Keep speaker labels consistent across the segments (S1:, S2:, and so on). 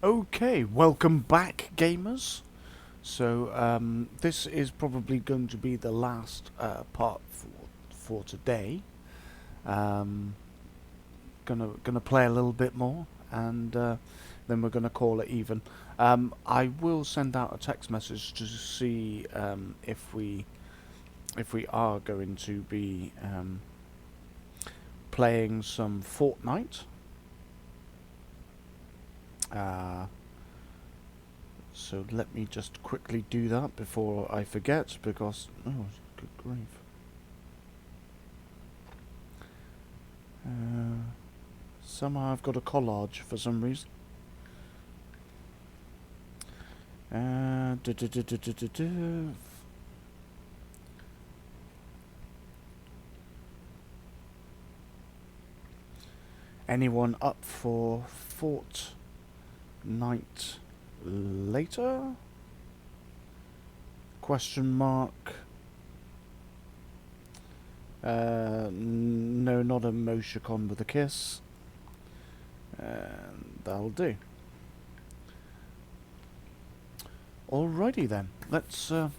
S1: Okay, welcome back, gamers. So this is probably going to be the last part for today. Gonna play a little bit more, and then we're gonna call it even. I will send out a text message to see if we are going to be playing some Fortnite. So let me just quickly do that before I forget, because good grief. Somehow I've got a collage for some reason. Anyone up for Fortnite later? Question mark. No, not a Moshicon with a kiss. And that'll do. Alrighty then. Let's do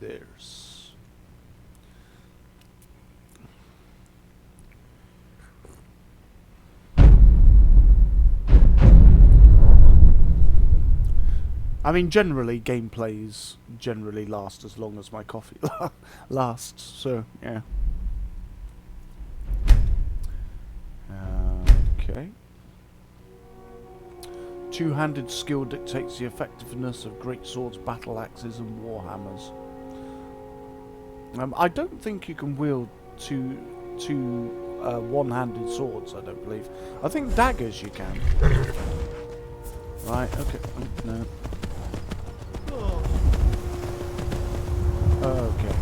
S1: this. I mean, generally, gameplays generally last as long as my coffee lasts, so, yeah. Okay. Two-handed skill dictates the effectiveness of great swords, battle axes, and warhammers. I don't think you can wield two one-handed swords, I don't believe. I think daggers you can. Right, okay. No. Okay.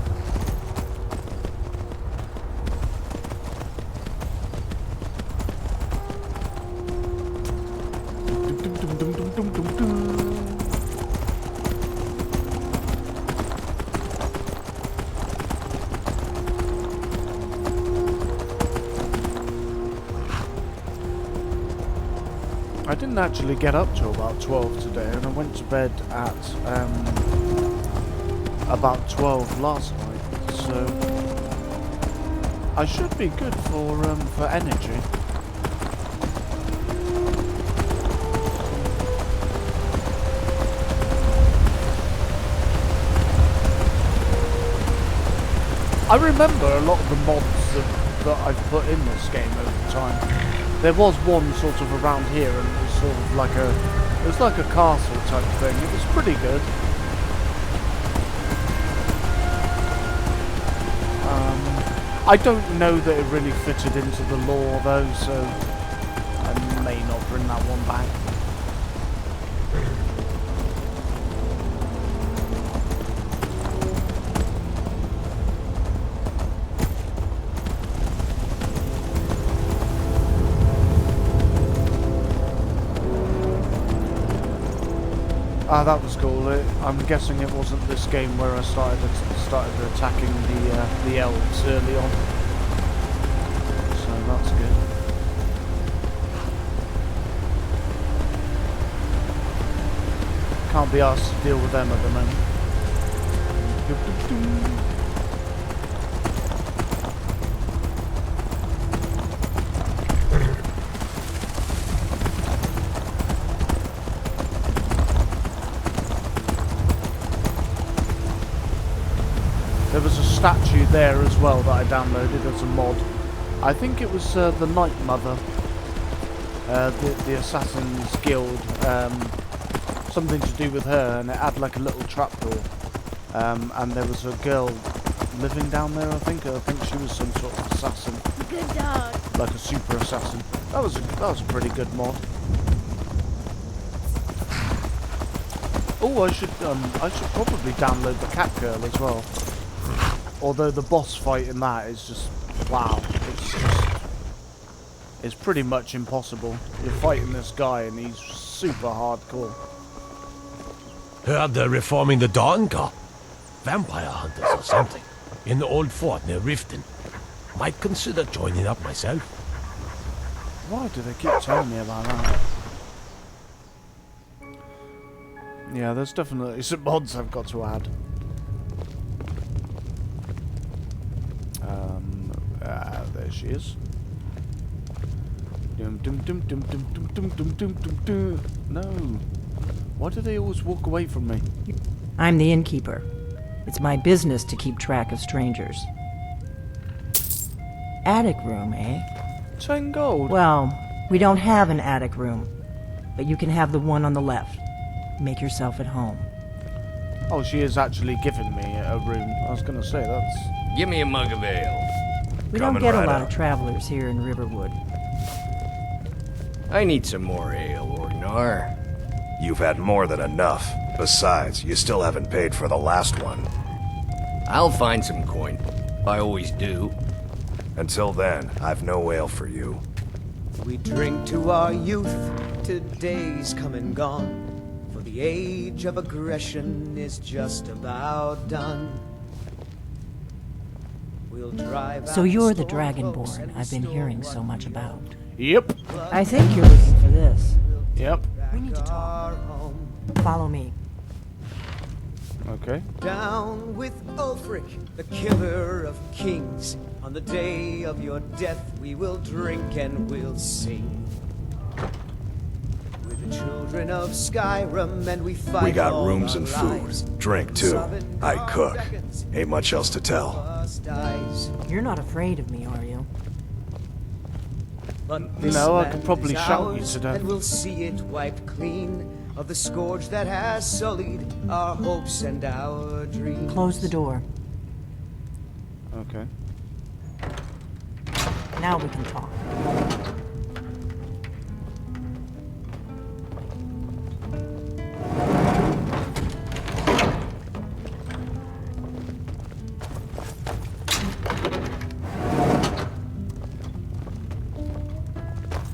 S1: I didn't actually get up till about 12 today, and I went to bed at about 12 last night, so I should be good for energy. I remember a lot of the mods that I've put in this game over time. There was one sort of around here, and it was sort of like a castle type thing. It was pretty good. I don't know that it really fitted into the lore though, so I may not bring that one back. Ah, that was cool. I'm guessing it wasn't this game where I started attacking the elves early on. So that's good. Can't be asked to deal with them at the moment. There was a statue there as well that I downloaded as a mod. I think it was the Night Mother, the Assassin's Guild, something to do with her, and it had like a little trapdoor. And there was a girl living down there, I think she was some sort of assassin.
S2: Good dog.
S1: Like a super assassin. That was a pretty good mod. Oh, I should probably download the Cat Girl as well. Although the boss fight in that is just, wow, it's pretty much impossible. You're fighting this guy and he's super hardcore.
S3: Heard they're reforming the Dawn Guard. Vampire hunters or something. In the old fort near Riften. Might consider joining up myself.
S1: Why do they keep telling me about that? Yeah, there's definitely some mods I've got to add. There she is. Dum dum dum dum dum dum dum dum dum dum dum. No. Why do they always walk away from me?
S2: I'm the innkeeper. It's my business to keep track of strangers. Attic room, eh?
S1: 10 gold.
S2: Well, we don't have an attic room, but you can have the one on the left. Make yourself at home.
S1: Oh, she is actually giving me a room. I was going to say, that's...
S4: Give me a mug of ale.
S2: We don't
S3: Coming
S2: get
S3: right
S2: a lot
S3: up.
S2: of travelers here in Riverwood.
S4: I need some more ale, Ordnar.
S5: You've had more than enough. Besides, you still haven't paid for the last one.
S4: I'll find some coin. I always do.
S5: Until then, I've no ale for you.
S6: We drink to our youth, to days come and gone, for the age of aggression is just about done. We'll drive
S2: So
S6: out
S2: you're the
S6: storm cloaks
S2: Dragonborn
S6: and
S2: I've been
S6: still
S2: hearing so
S6: run
S2: much
S6: you
S2: about.
S1: Yep.
S2: I think you're looking for this.
S1: Yep.
S2: We need to talk.
S6: our home.
S2: Follow me.
S1: Okay.
S6: Down with Ulfric, the killer of kings. On the day of your death, we will drink and we'll sing. We're the children of Skyrim, and we fight.
S5: We got
S6: all
S5: rooms
S6: our
S5: and food.
S6: lives.
S5: Drink, too.
S6: Southern
S5: I
S6: guard
S5: cook.
S6: beckons,
S5: Ain't much else to tell.
S6: us dies.
S2: You're not afraid of me, are you?
S6: But
S1: You know, I could probably shout you to death.
S6: and we'll see it wiped clean of the scourge that has sullied our hopes and our dreams.
S2: Close the door.
S1: Okay.
S2: Now we can talk.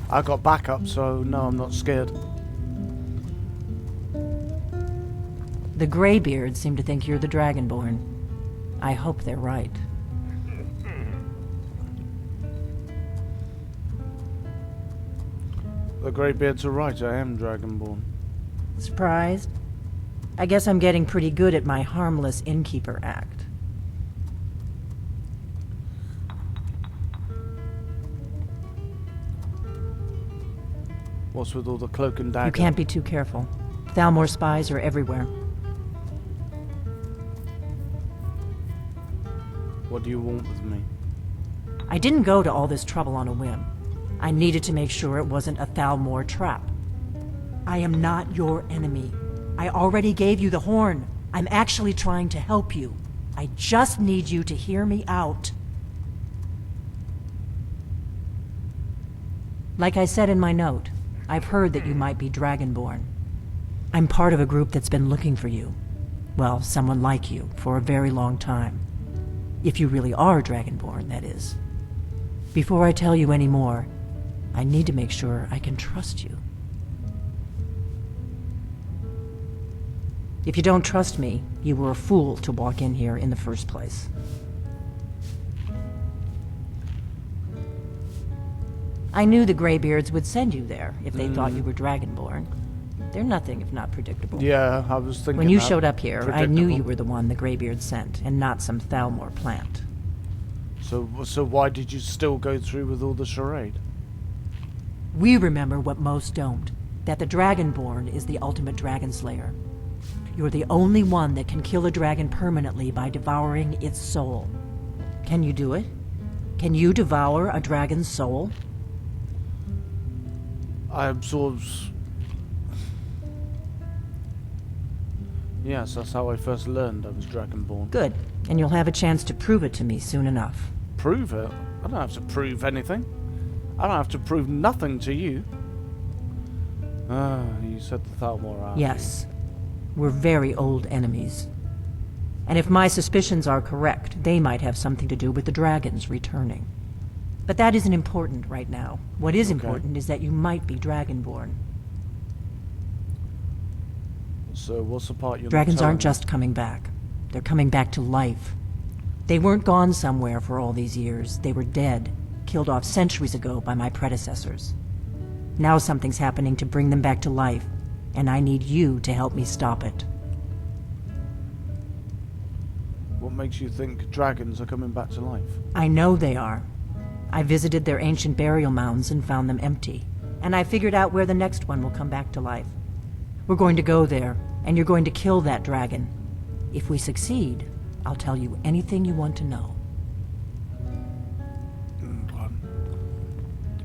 S1: I got backup, so no, I'm not scared.
S2: The Greybeards seem to think you're the Dragonborn. I hope they're right.
S1: The Greybeards are right, I am Dragonborn.
S2: Surprised? I guess I'm getting pretty good at my harmless innkeeper act.
S1: What's with all the cloak and dagger?
S2: You can't be too careful. Thalmor spies are everywhere.
S1: What do you want with me?
S2: I didn't go to all this trouble on a whim. I needed to make sure it wasn't a Thalmor trap. I am not your enemy. I already gave you the horn. I'm actually trying to help you. I just need you to hear me out. Like I said in my note, I've heard that you might be Dragonborn. I'm part of a group that's been looking for you. Well, someone like you, for a very long time. If you really are Dragonborn, that is. Before I tell you any more, I need to make sure I can trust you. If you don't trust me, you were a fool to walk in here in the first place. I knew the Greybeards would send you there if they thought you were Dragonborn. They're nothing if not predictable.
S1: Yeah, I was thinking
S2: When you
S1: that.
S2: showed up here, I knew you
S1: Predictable.
S2: were the one the Greybeards sent, and not some Thalmor plant.
S1: So why did you still go through with all the charade?
S2: We remember what most don't, that the Dragonborn is the ultimate dragon slayer. You're the only one that can kill a dragon permanently by devouring its soul. Can you do it? Can you devour a dragon's soul?
S1: I absorbed... Yes, that's how I first learned I was Dragonborn.
S2: Good, and you'll have a chance to prove it to me soon enough.
S1: Prove it? I don't have to prove anything. I don't have to prove nothing to you. Ah, you said the Thalmor are.
S2: Yes, we're very old enemies. And if my suspicions are correct, they might have something to do with the dragons returning. But that isn't important right now. What is important is that you might be Dragonborn.
S1: So what's the part you're
S2: Dragons
S1: not telling
S2: aren't just coming back. They're coming back to life. They weren't gone somewhere for all these years. They were dead, killed off centuries ago by my predecessors. Now something's happening to bring them back to life, and I need you to help me stop it.
S1: What makes you think dragons are coming back to life?
S2: I know they are. I visited their ancient burial mounds and found them empty, and I figured out where the next one will come back to life. We're going to go there, and you're going to kill that dragon. If we succeed, I'll tell you anything you want to know.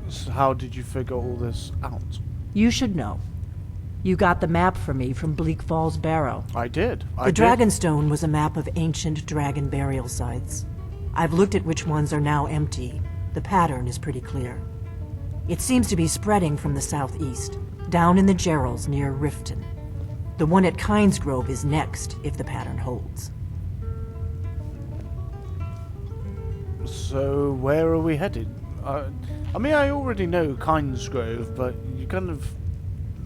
S1: So how did you figure all this out?
S2: You should know. You got the map for me from Bleak Falls Barrow.
S1: I did.
S2: The Dragonstone was a map of ancient dragon burial sites. I've looked at which ones are now empty. The pattern is pretty clear. It seems to be spreading from the southeast, down in the Gerals near Riften. The one at Kynesgrove is next, if the pattern holds.
S1: So where are we headed? I mean, I already know Kynesgrove, but you kind of...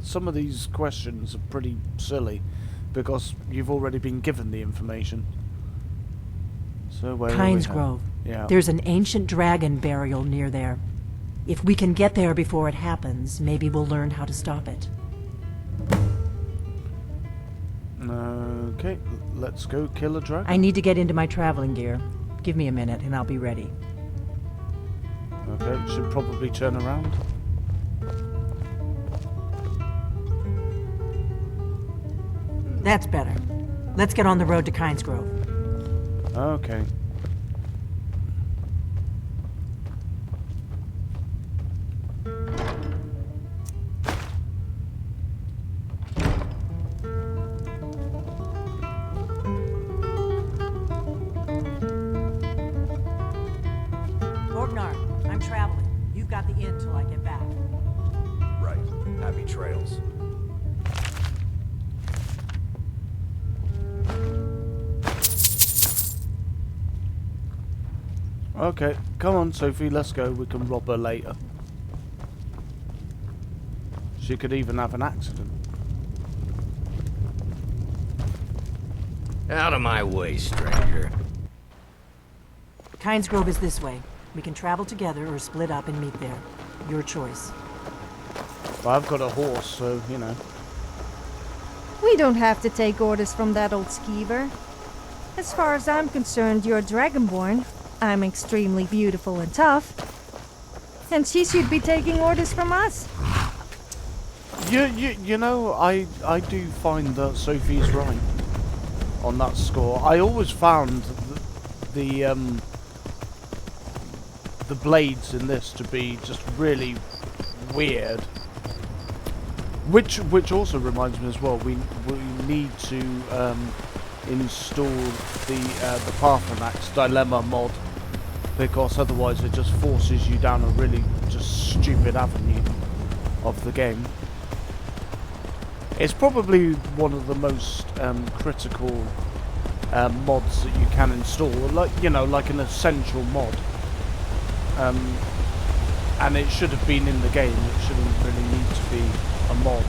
S1: Some of these questions are pretty silly, because you've already been given the information. So where are we
S2: Kynesgrove.
S1: Yeah.
S2: There's an ancient dragon burial near there. If we can get there before it happens, maybe we'll learn how to stop it.
S1: Okay, let's go kill a dragon.
S2: I need to get into my traveling gear. Give me a minute and I'll be ready.
S1: Okay, should probably turn around.
S2: That's better. Let's get on the road to Kynesgrove.
S1: Okay.
S2: Borgnar, I'm traveling. You've got the inn till I get back.
S5: Right. Happy trails.
S1: Okay, come on, Sophie, let's go. We can rob her later. She could even have an accident.
S4: Out of my way, stranger.
S2: Kynesgrove is this way. We can travel together or split up and meet there. Your choice.
S1: But I've got a horse, so, you know.
S7: We don't have to take orders from that old skeever. As far as I'm concerned, you're Dragonborn. I'm extremely beautiful and tough. And she should be taking orders from us.
S1: You know, I do find that Sophie's right on that score. I always found the blades in this to be just really weird. Which also reminds me as well, we need to install the Parthenax Dilemma mod, because otherwise it just forces you down a really just stupid avenue of the game. It's probably one of the most critical mods that you can install, like, you know, like an essential mod. And it should have been in the game. It shouldn't really need to be a mod.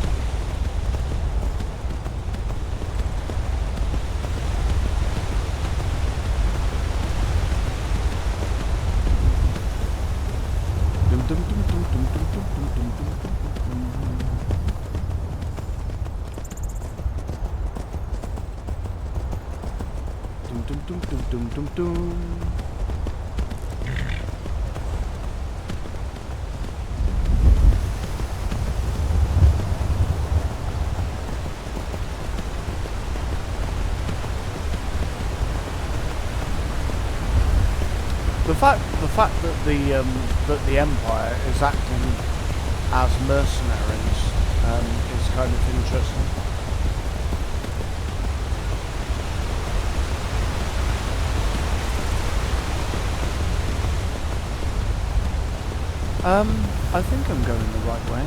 S1: The fact that the Empire is acting as mercenaries is kind of interesting. I think I'm going the right way.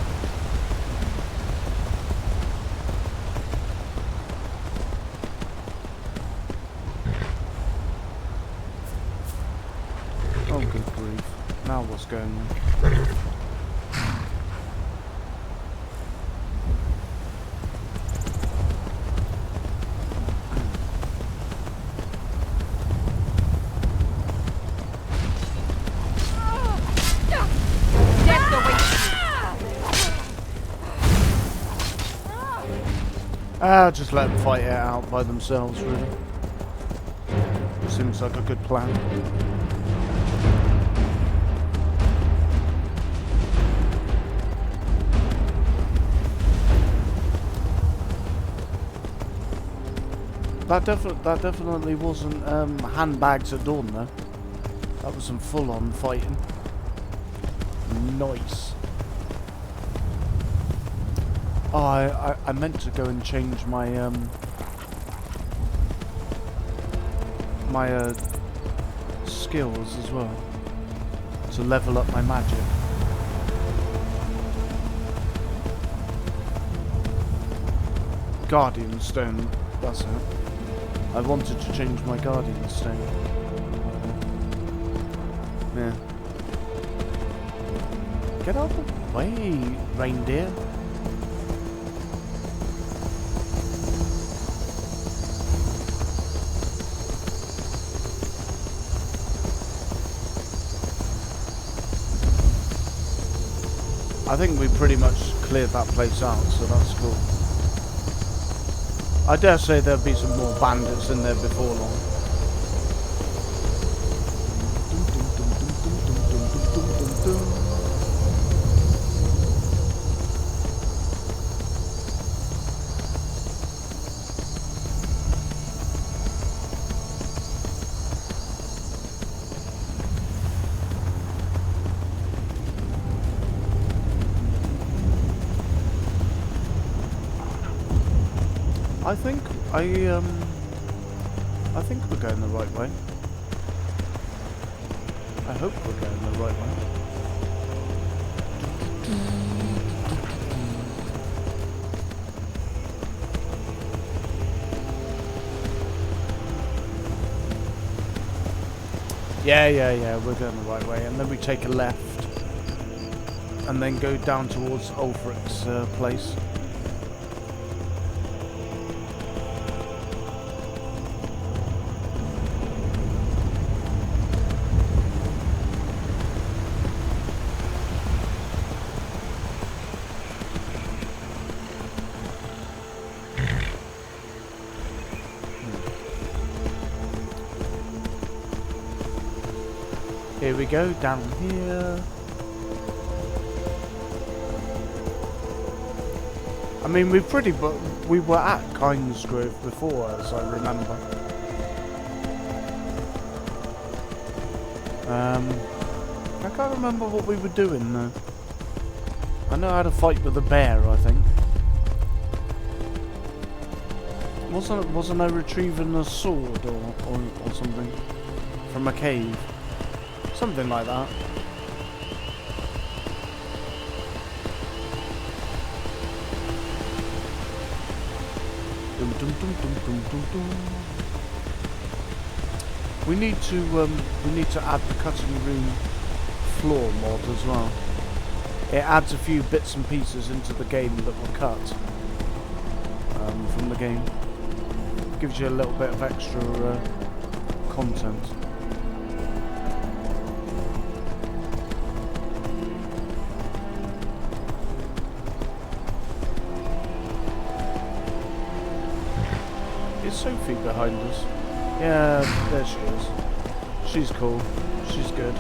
S1: Oh, good grief. Now what's going on? Just let them fight it out by themselves, really. Seems like a good plan. That definitely wasn't handbags at dawn, though. That was some full-on fighting. Nice. Oh, I meant to go and change my my skills as well to level up my magic. Guardian Stone, that's it. I wanted to change my Guardian Stone. Yeah. Get out of the way, reindeer. I think we pretty much cleared that place out, so that's cool. I dare say there'll be some more bandits in there before long. I think we're going the right way. I hope we're going the right way. Yeah, we're going the right way. And then we take a left. And then go down towards Ulfric's place. Here we go, down here. I mean, we were at Kingsgrove before, as I remember. I can't remember what we were doing though. I know how to fight with a bear, I think. Wasn't I retrieving a sword or something from a cave? Something like that. Dum, dum, dum, dum, dum, dum, dum. We need to add the cutting room floor mod as well. It adds a few bits and pieces into the game that were cut from the game. Gives you a little bit of extra content. Is Sophie behind us? Yeah, there she is. She's cool. She's good.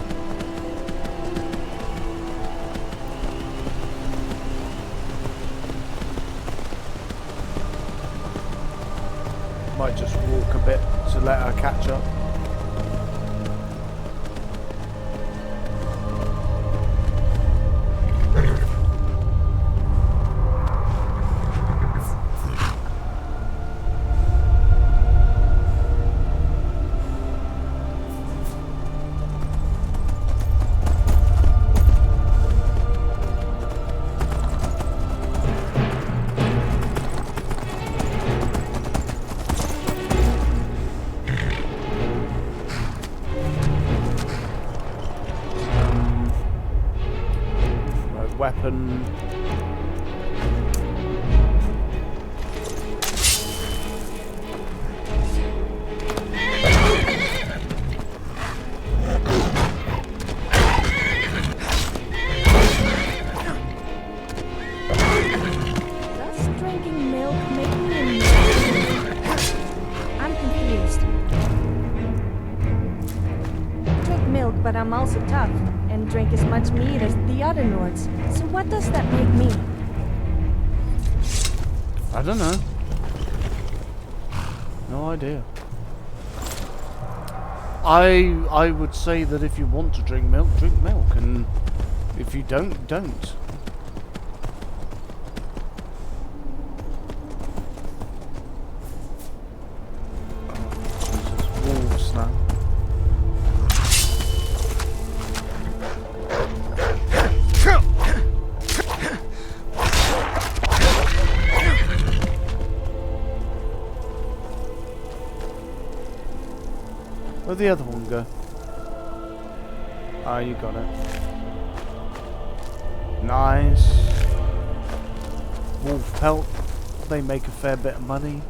S1: Might just walk a bit to let her catch up. Weapon.
S7: Does drinking milk make me I'm also tough and drink as much meat as the other Nords. So what does that make me?
S1: I don't know. No idea. I would say that if you want to drink milk, and if you don't, don't. Jesus, wolves now. Where'd the other one go? Ah, you got it. Nice. Wolf pelt. They make a fair bit of money.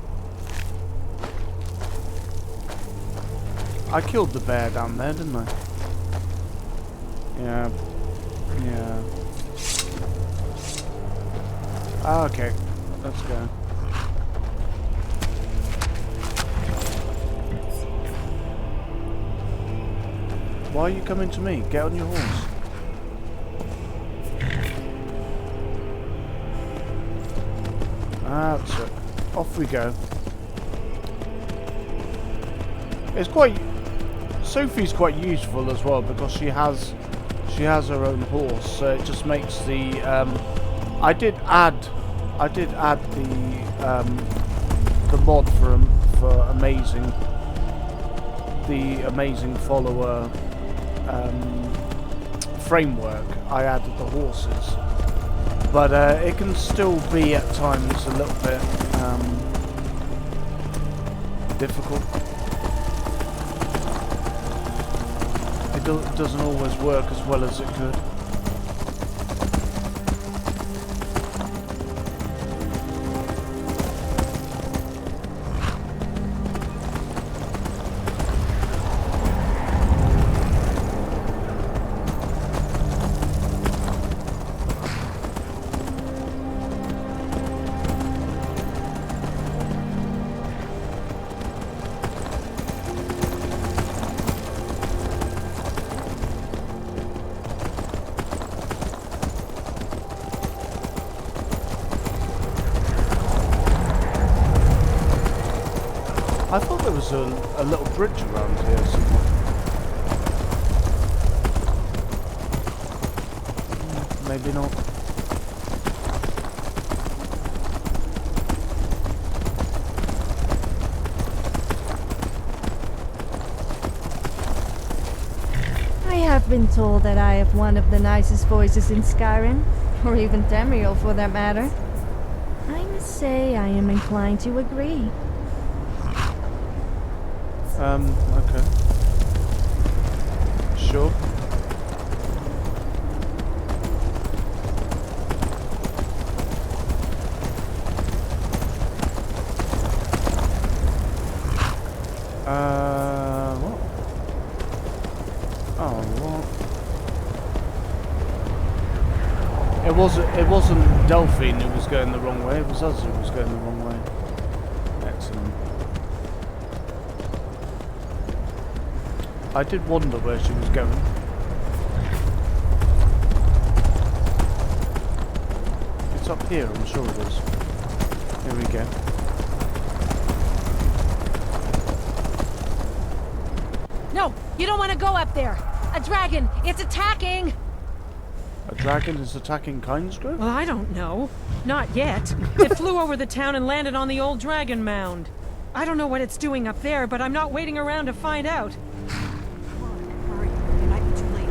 S1: I killed the bear down there, didn't I? Yeah. Yeah. Ah, okay. Let's go. Why are you coming to me? Get on your horse. That's it. Off we go. It's quite... Sophie's quite useful as well because she has her own horse, so it just makes the... I did add the mod for amazing... The amazing follower framework. I added the horses, but it can still be at times a little bit difficult. It doesn't always work as well as it could. I thought there was a little bridge around here somewhere. Maybe not.
S7: I have been told that I have one of the nicest voices in Skyrim, or even Tamriel for that matter. I must say I am inclined to agree.
S1: Okay. Sure. What? Oh, what? It wasn't Delphine who was going the wrong way, it was us who was going the wrong way. Excellent. I did wonder where she was going. It's up here, I'm sure it is. Here we go.
S8: No, you don't want to go up there. A dragon, it's attacking.
S1: A dragon is attacking Kindsgrove?
S8: Well, I don't know. Not yet. It flew over the town and landed on the old dragon mound. I don't know what it's doing up there, but I'm not waiting around to find out. Hurry, it might be too late.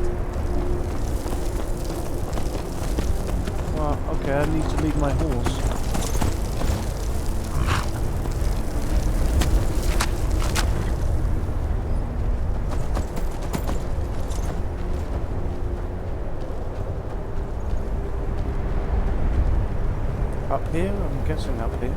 S1: Well, okay, I need to leave my horse. Up here? I'm guessing up here.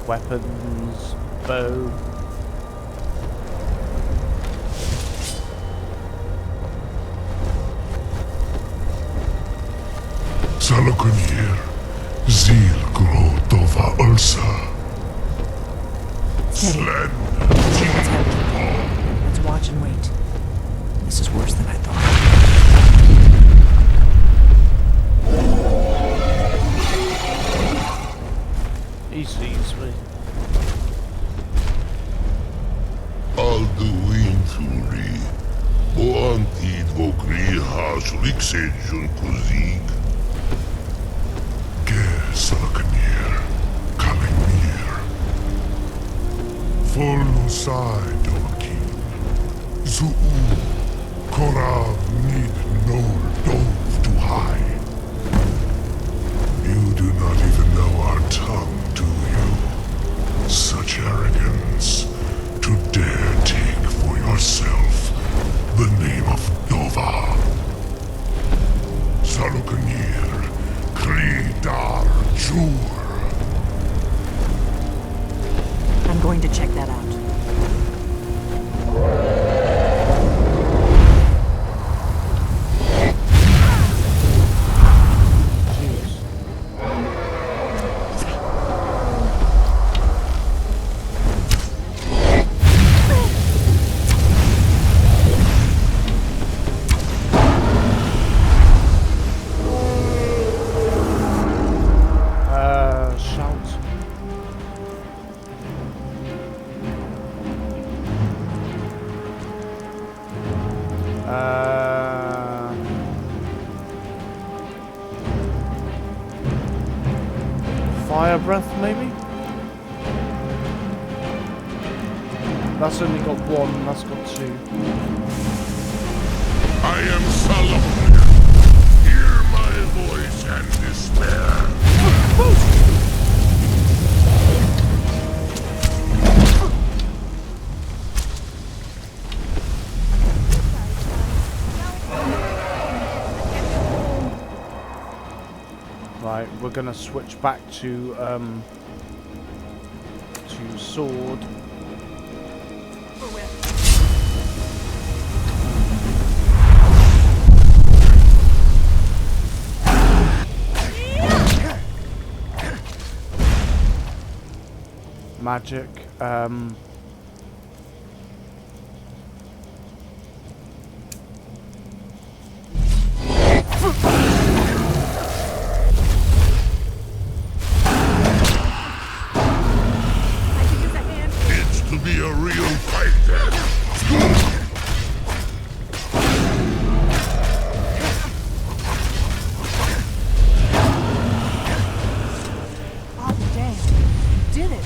S1: weapons, bow.
S9: Salokunir, Zil Gro Dova Ulsa.
S2: Steady.
S9: Slen.
S2: Let's head. Let's watch and wait. This is worse than I thought.
S1: He sees me.
S9: Alduin Thuri. Boantid Vokri Hasliksedjun Kuzig. Ger Salokunir. Kalimir. Volnusai Dorkin. Zuu. Korav Nid Nol Dove to high. You do not even know our tongue, do you? Such arrogance to dare take for yourself the name of Dova. Salukanir, Kridar Jur.
S2: I'm going to check that out.
S1: Fire breath, maybe? That's only got one, that's got two.
S9: I am Salon. Hear my voice and despair.
S1: Right, we're gonna switch back to sword. Magic.
S9: It's to be a real fighter.
S2: Oh, damn. You did it.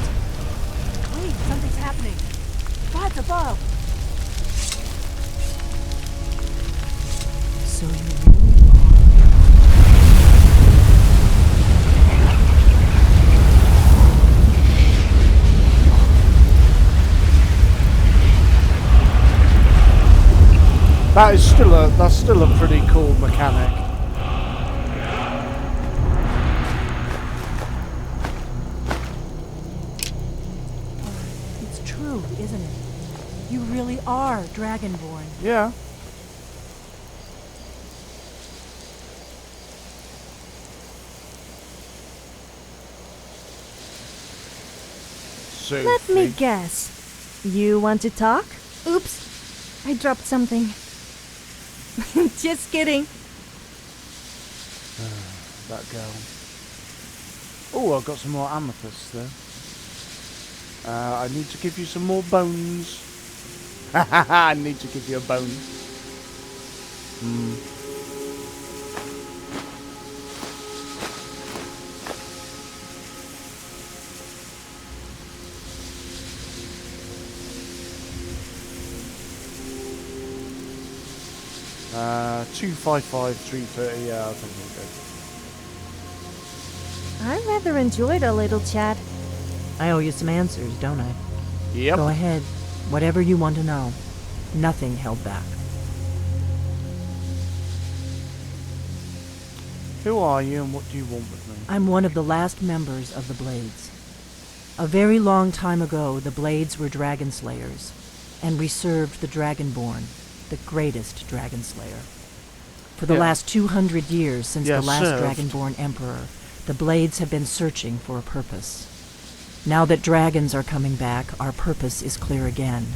S2: Wait, something's happening. What's above? So you really
S1: That's still a pretty cool mechanic.
S2: It's true, isn't it? You really are Dragonborn.
S1: Yeah. So
S7: Let me guess. You want to talk? Oops. I dropped something. Just kidding.
S1: that girl. Oh, I've got some more amethysts there. I need to give you some more bones. I need to give you a bone. Hmm. Uh, 255, 330, yeah, I think we'll go.
S7: I rather enjoyed our little chat.
S2: I owe you some answers, don't I?
S1: Yep.
S2: Go ahead. Whatever you want to know. Nothing held back.
S1: Who are you and what do you want with me?
S2: I'm one of the last members of the Blades. A very long time ago, the Blades were dragon slayers, and we served the Dragonborn, the greatest dragon slayer. For the
S1: Yeah.
S2: last 200 years since
S1: Yeah,
S2: the last
S1: served.
S2: Dragonborn Emperor, the Blades have been searching for a purpose. Now that dragons are coming back, our purpose is clear again.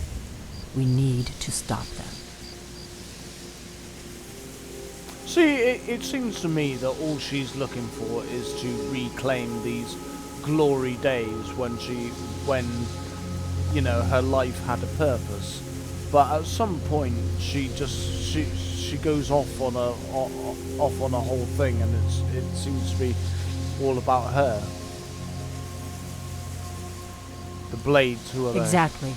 S2: We need to stop them.
S1: See, it seems to me that all she's looking for is to reclaim these glory days when you know, her life had a purpose. But at some point, she goes off on a whole thing, and it seems to be all about her. The Blades, who are they?
S2: Exactly.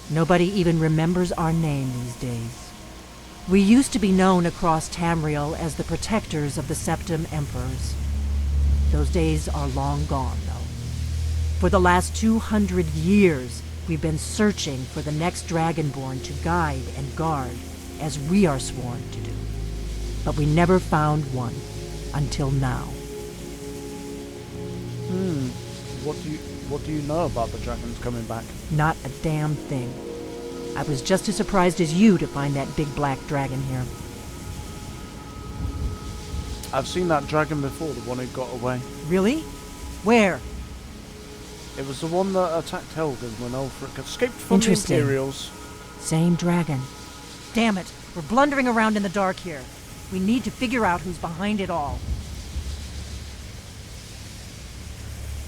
S2: Nobody even remembers our name these days. We used to be known across Tamriel as the protectors of the Septim Emperors. Those days are long gone, though. For the last 200 years, we've been searching for the next Dragonborn to guide and guard, as we are sworn to do. But we never found one, until now.
S1: What do you know about the dragons coming back?
S2: Not a damn thing. I was just as surprised as you to find that big black dragon here.
S1: I've seen that dragon before, the one who got away.
S2: Really? Where?
S1: It was the one that attacked Helgen when Ulfric escaped from the
S2: Interesting.
S1: Imperials.
S2: Same dragon. Damn it, we're blundering around in the dark here. We need to figure out who's behind it all.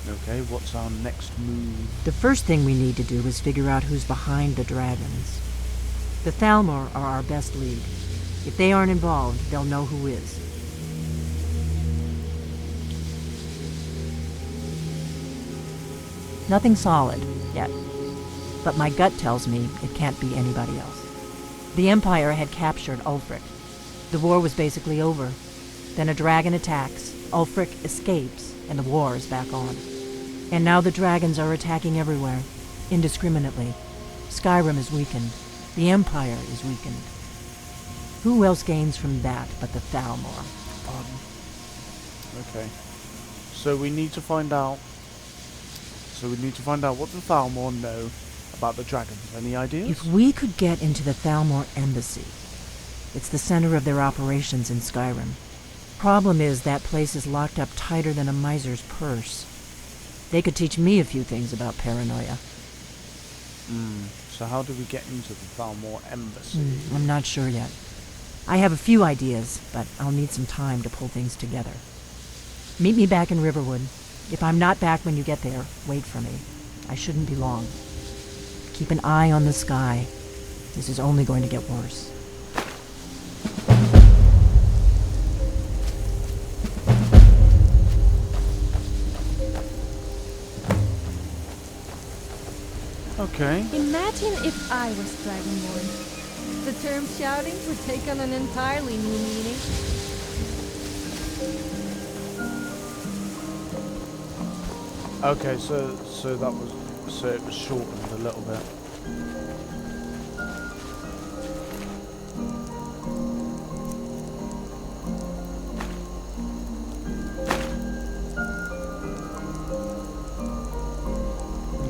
S1: Okay, what's our next move?
S2: The first thing we need to do is figure out who's behind the dragons. The Thalmor are our best lead. If they aren't involved, they'll know who is. Nothing solid, yet. But my gut tells me it can't be anybody else. The Empire had captured Ulfric. The war was basically over. Then a dragon attacks, Ulfric escapes, and the war is back on. And now the dragons are attacking everywhere, indiscriminately. Skyrim is weakened. The Empire is weakened. Who else gains from that but the Thalmor?
S1: Okay. So we need to find out what the Thalmor know about the dragons. Any ideas?
S2: If we could get into the Thalmor embassy, it's the center of their operations in Skyrim. Problem is that place is locked up tighter than a miser's purse. They could teach me a few things about paranoia.
S1: So how do we get into the Thalmor embassy?
S2: I'm not sure yet. I have a few ideas, but I'll need some time to pull things together. Meet me back in Riverwood. If I'm not back when you get there, wait for me. I shouldn't be long. Keep an eye on the sky. This is only going to get worse.
S1: Okay.
S7: Imagine if I was Dragonborn. The term shouting would take on an entirely new meaning.
S1: Okay, so it was shortened a little bit.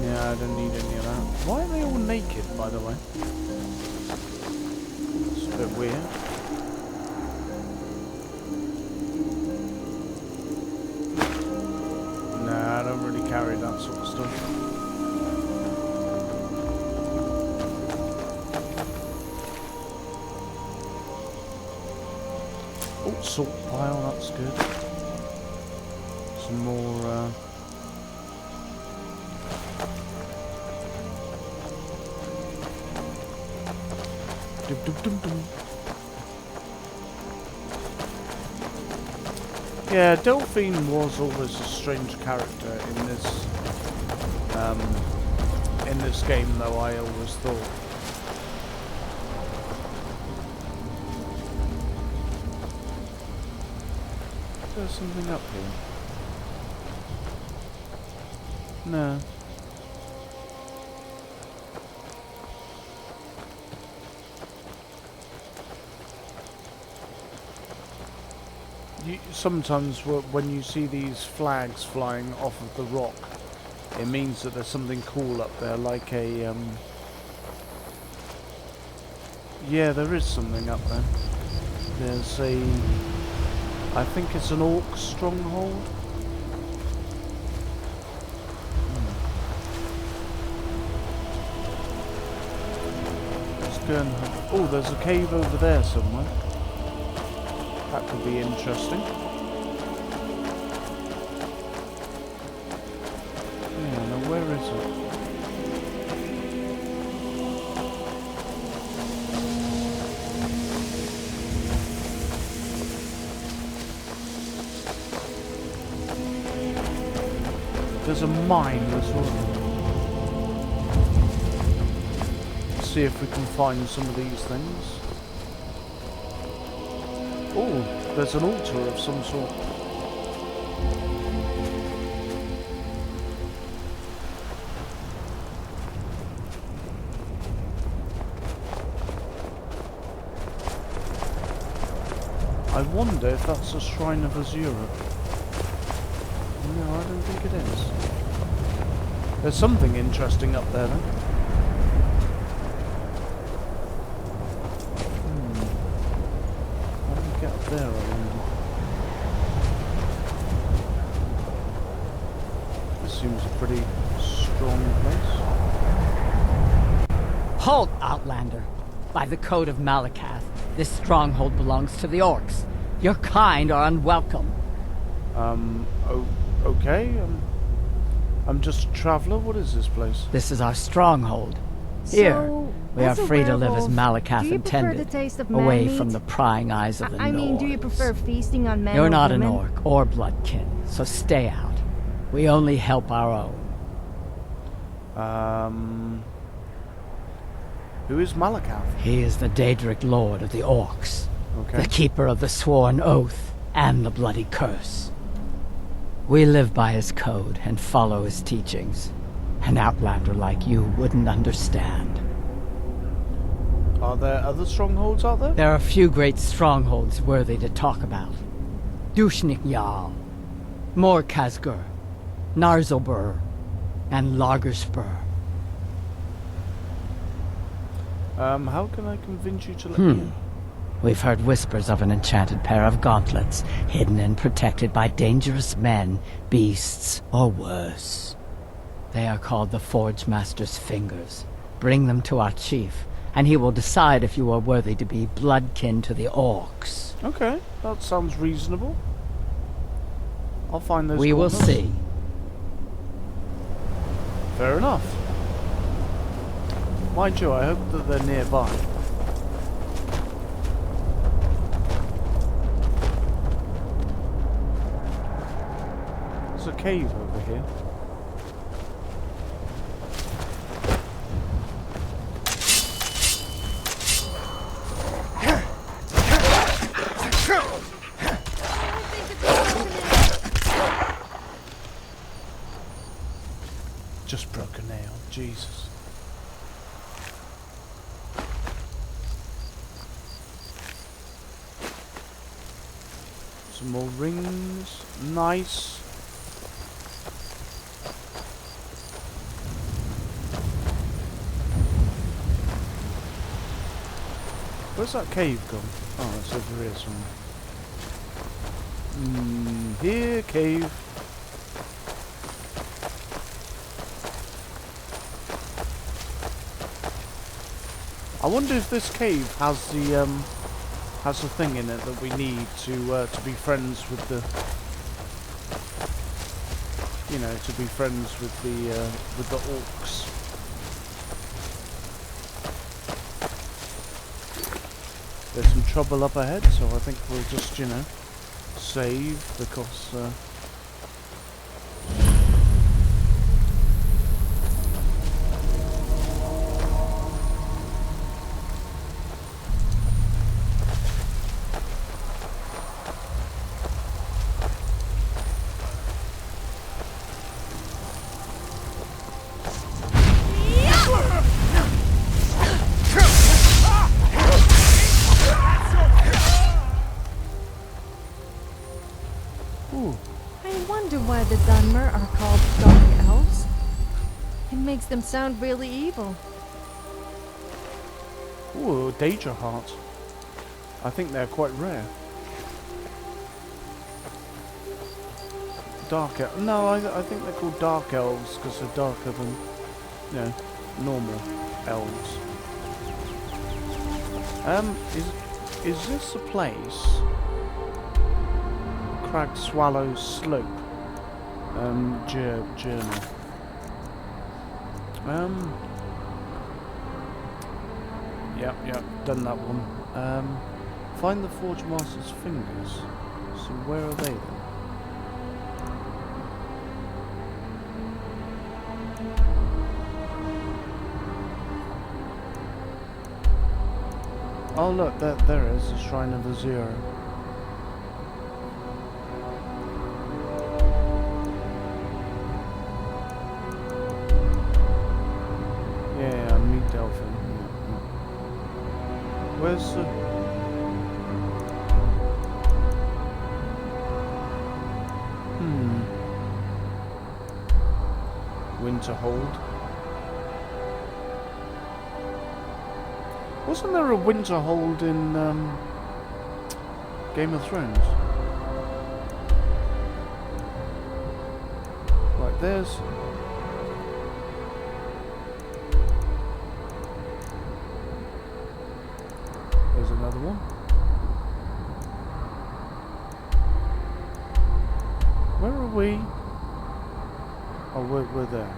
S1: Yeah, I don't need any of that. Why are they all naked, by the way? It's a bit weird. Nah, I don't really carry that sort of stuff. Oh, salt pile, that's good. Some more, Dum, dum, dum, dum. Yeah, Delphine was always a strange character in this game, though, I always thought. There's something up here. No. Sometimes when you see these flags flying off of the rock, it means that there's something cool up there, like a yeah, there is something up there. There's a, I think it's an orc stronghold. Let's go and have, oh, there's a cave over there somewhere. That could be interesting. Yeah, now where is it? There's a mine as well. Let's see if we can find some of these things. Oh, there's an altar of some sort. I wonder if that's a Shrine of Azura. No, I don't think it is. There's something interesting up there then. How do we get up there, I wonder? This seems a pretty strong place.
S10: Halt, Outlander! By the code of Malakath, this stronghold belongs to the orcs. Your kind are unwelcome.
S1: Okay, I'm just a traveller. What is this place?
S10: This is our stronghold. Here,
S7: So,
S10: we are
S7: as a
S10: free to live as
S7: werewolf,
S10: Malakath
S7: do you prefer
S10: intended,
S7: the taste of
S10: away
S7: man
S10: from
S7: meat?
S10: the prying eyes of the
S7: I mean, do you
S10: Nords.
S7: prefer feasting on men
S10: You're
S7: or
S10: not
S7: women?
S10: an orc or bloodkin, so stay out. We only help our own.
S1: Who is Malakath?
S10: He is the Daedric Lord of the Orcs,
S1: Okay.
S10: the keeper of the sworn oath and the bloody curse. We live by his code and follow his teachings. An outlander like you wouldn't understand.
S1: Are there other strongholds out there?
S10: There are few great strongholds worthy to talk about. Dushnik Jarl, Morkazgur, Narzobur, and Lagerspur.
S1: How can I convince you to let me in?
S10: We've heard whispers of an enchanted pair of gauntlets, hidden and protected by dangerous men, beasts, or worse. They are called the Forge Master's Fingers. Bring them to our chief, and he will decide if you are worthy to be bloodkin to the orcs.
S1: Okay, that sounds reasonable. I'll find those
S10: We will
S1: gauntlets.
S10: see.
S1: Fair enough. Mind you, I hope that they're nearby. There's a cave over here. Just broke a nail, Jesus. Some more rings, nice. Where's that cave gone? Oh, it's over here somewhere. Here, cave. I wonder if this cave has the thing in it that we need to be friends with the, you know, to be friends with the orcs. There's some trouble up ahead, so I think we'll just, you know, save because.
S7: I wonder why the Dunmer are called dark elves. It makes them sound really evil.
S1: Ooh, danger heart. I think they're quite rare. Dark elves. No, I think they're called dark elves because they're darker than, you know, normal elves. Is this a place? Crag Swallow Slope. Journal. Yep, done that one. Find the Forge Master's fingers. So where are they then? Oh look, there is the Shrine of the Zero. Yeah, meet Delphin. Yeah. Where's the... Winterhold. Wasn't there a Winterhold in Game of Thrones? Right, there's another one. Where are we? Oh, we're there.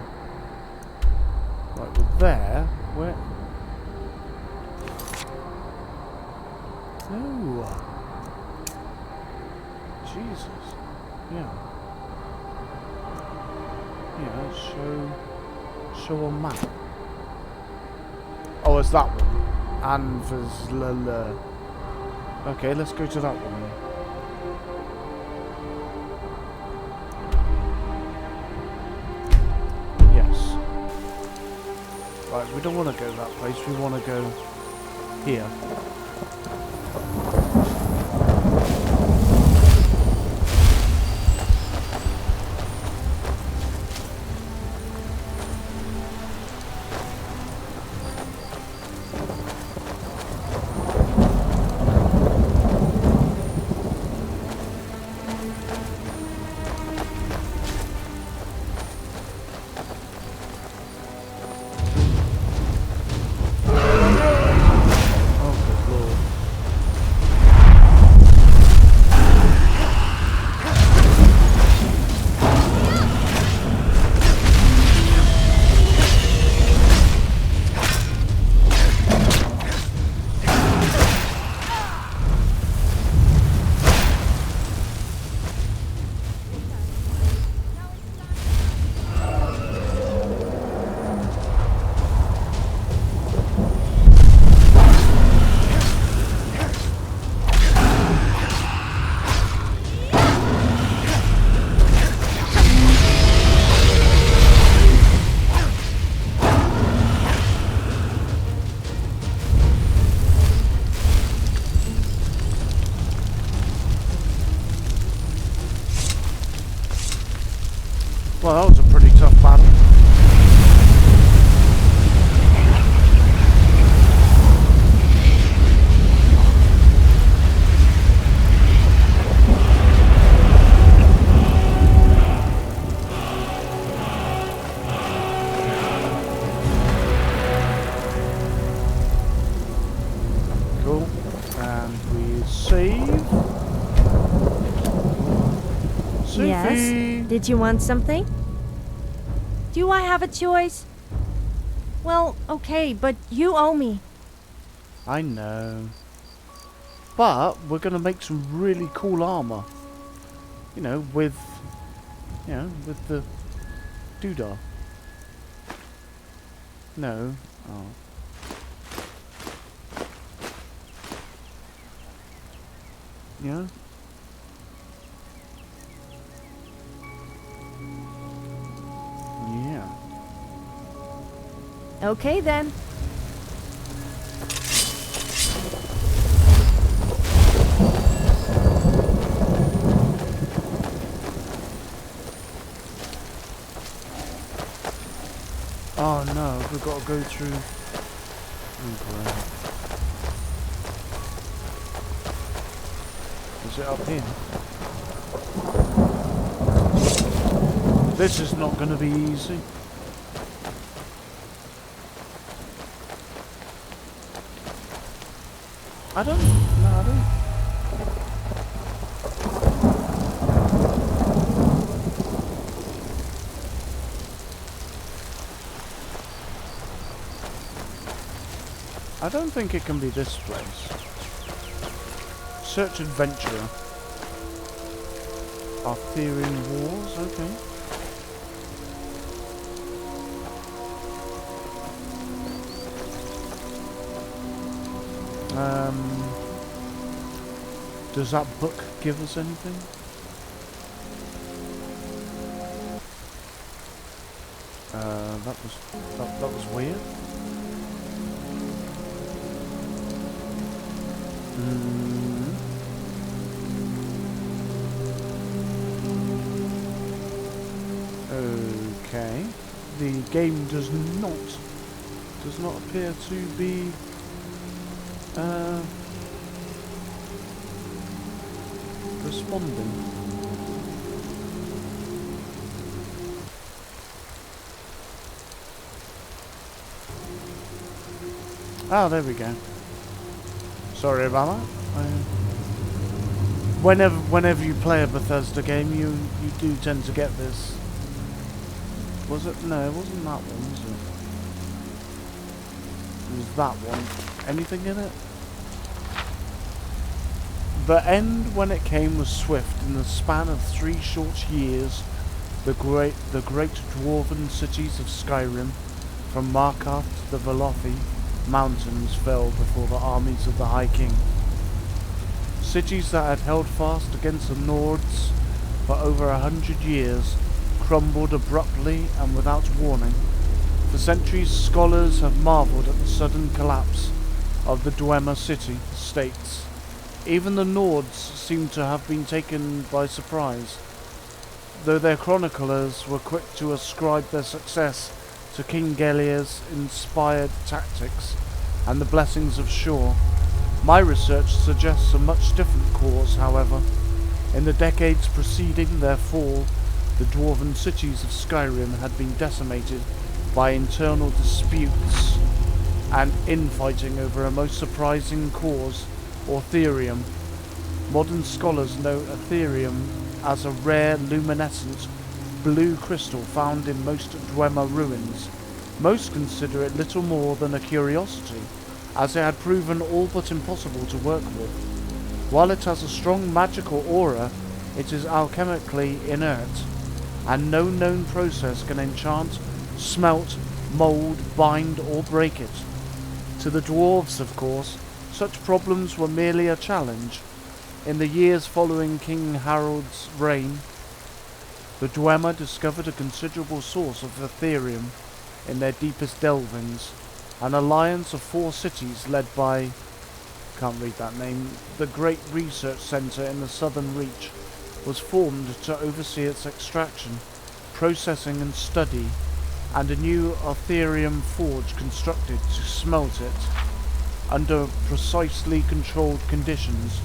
S1: Right, we're there. Where? No. Jesus. Yeah. Yeah, show a map. Oh, it's that one. Anvizlala. Okay, let's go to that one. Yes. Right, we don't want to go that place, we want to go here. Well, that was a pretty tough battle. Cool. And we save.
S7: Yes? Did you want something? Do I have a choice? Well, okay, but you owe me.
S1: I know. But we're going to make some really cool armor. You know, with the doodah. No. Oh. Yeah. Yeah.
S7: Okay then.
S1: Oh no, we've got to go through... Oh, is it up here? This is not going to be easy. I don't... No, I don't... I don't think it can be this place. Search adventurer. Arthurian wars, okay. Does that book give us anything? That was weird. Okay. The game does not appear to be responding. Ah, there we go. Sorry about that. Whenever you play a Bethesda game, you do tend to get this. Was it? No, it wasn't that one, was it? It was that one. Anything in it? The end when it came was swift. In the span of 3 short years, the great dwarven cities of Skyrim, from Markarth to the Velothi mountains, fell before the armies of the High King. Cities that had held fast against the Nords for over 100 years crumbled abruptly and without warning. For centuries, scholars have marveled at the sudden collapse of the Dwemer city-states. Even the Nords seem to have been taken by surprise, though their chroniclers were quick to ascribe their success to King Gelir's inspired tactics and the blessings of Shor. My research suggests a much different cause, however. In the decades preceding their fall, the dwarven cities of Skyrim had been decimated by internal disputes and infighting over a most surprising cause, Ortherium. Modern scholars know Ortherium as a rare luminescent blue crystal found in most Dwemer ruins. Most consider it little more than a curiosity, as it had proven all but impossible to work with. While it has a strong magical aura, it is alchemically inert, and no known process can enchant, smelt, mould, bind, or break it. To the dwarves, of course, such problems were merely a challenge. In the years following King Harold's reign, the Dwemer discovered a considerable source of Ethereum in their deepest delvings. An alliance of 4 cities led by, can't read that name, the Great Research Centre in the Southern Reach was formed to oversee its extraction, processing and study, and a new Ethereum forge constructed to smelt it under precisely controlled conditions.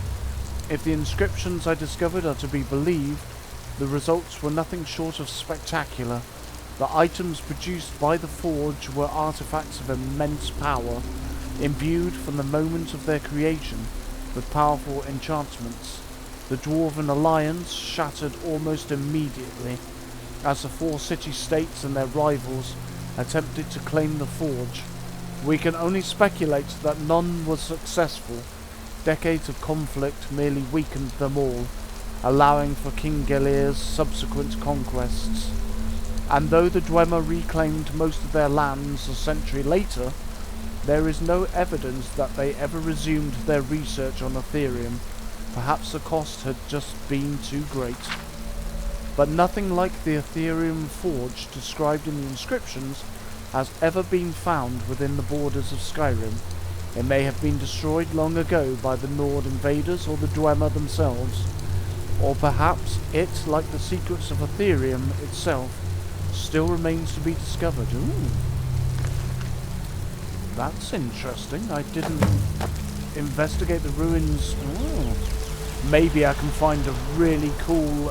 S1: If the inscriptions I discovered are to be believed, the results were nothing short of spectacular. The items produced by the forge were artifacts of immense power, imbued from the moment of their creation with powerful enchantments. The Dwarven Alliance shattered almost immediately, as the 4 city-states and their rivals attempted to claim the forge. We can only speculate that none was successful. Decades of conflict merely weakened them all, allowing for King Gelir's subsequent conquests. And though the Dwemer reclaimed most of their lands a century later, there is no evidence that they ever resumed their research on Ethereum. Perhaps the cost had just been too great. But nothing like the Ethereum forge described in the inscriptions has ever been found within the borders of Skyrim. It may have been destroyed long ago by the Nord invaders or the Dwemer themselves. Or perhaps it, like the secrets of Ethereum itself, still remains to be discovered. Ooh. That's interesting. I didn't investigate the ruins. Oh. Maybe I can find a really cool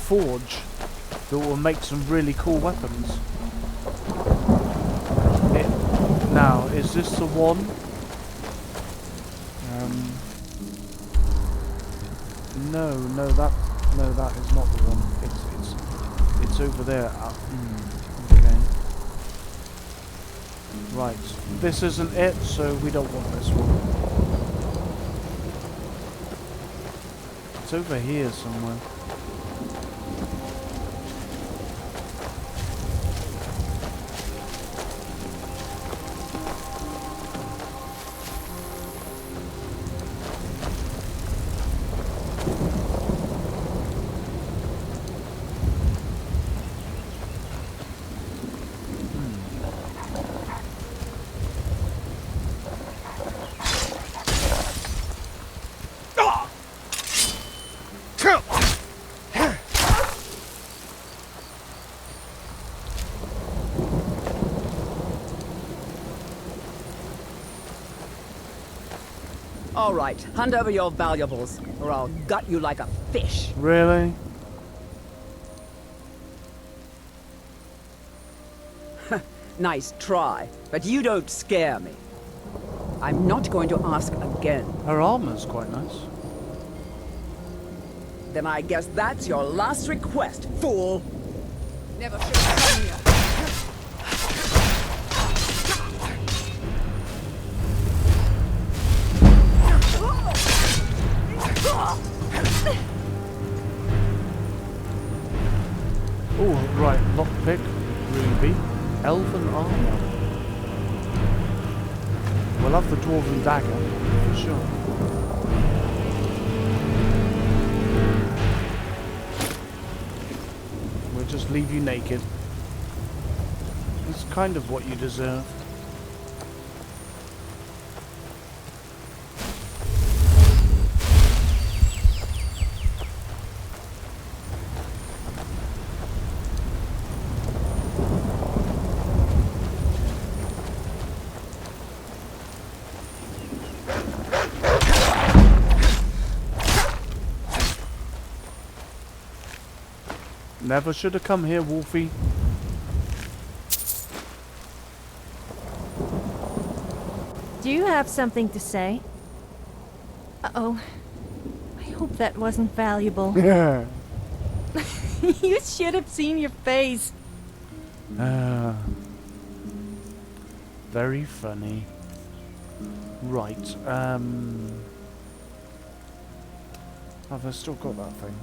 S1: forge that will make some really cool weapons. Now, is this the one? No, that is not the one. It's over there. Okay. Right. This isn't it, so we don't want this one. It's over here somewhere.
S11: All right, hand over your valuables, or I'll gut you like a fish.
S1: Really?
S11: Nice try, but you don't scare me. I'm not going to ask again.
S1: Her armor's quite nice.
S11: Then I guess that's your last request, fool. Never should have come here.
S1: Oh, right, lockpick, ruby, elven armor. We'll have the dwarven dagger, for sure. We'll just leave you naked. It's kind of what you deserve. Never should have come here, Wolfie.
S7: Do you have something to say? Uh-oh. I hope that wasn't valuable.
S1: Yeah.
S7: You should have seen your face.
S1: Very funny. Right, oh, they've still got that thing.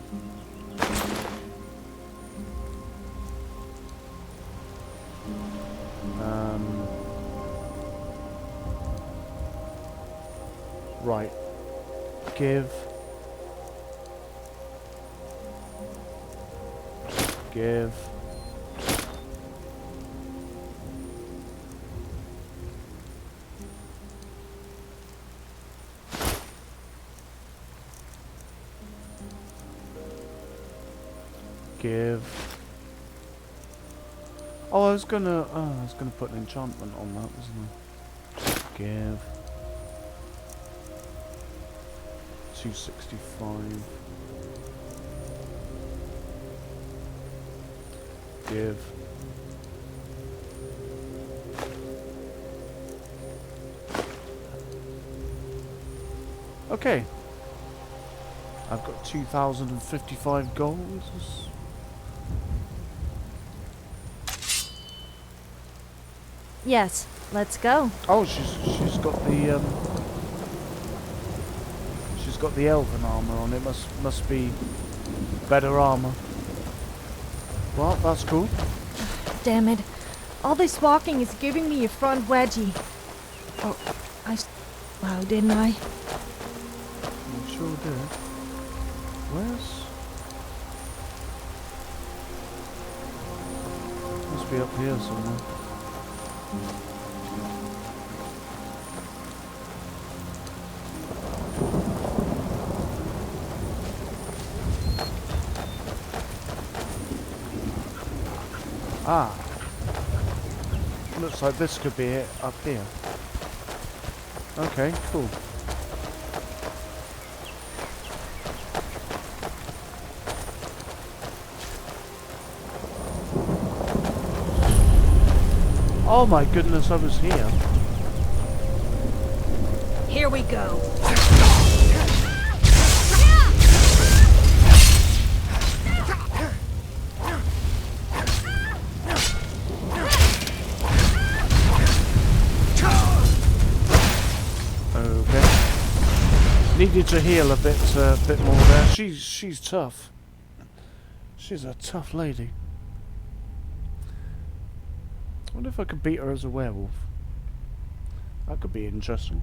S1: Right. Give. Give. Give. Oh, I was gonna put an enchantment on that, wasn't I? Give. 265. Give. Okay. I've got 2,055 gold.
S7: Yes, let's go.
S1: Oh, she's got the she's got the elven armor on. It must be better armor. Well, that's cool.
S7: Damn it. All this walking is giving me a front wedgie. Oh, wow, didn't I?
S1: You sure did. Must be up here somewhere. Ah. Looks like this could be it up here. Okay, cool. Oh my goodness, I was here.
S8: Here we go.
S1: Needed to heal a bit more there. She's tough. She's a tough lady. I wonder if I could beat her as a werewolf. That could be interesting.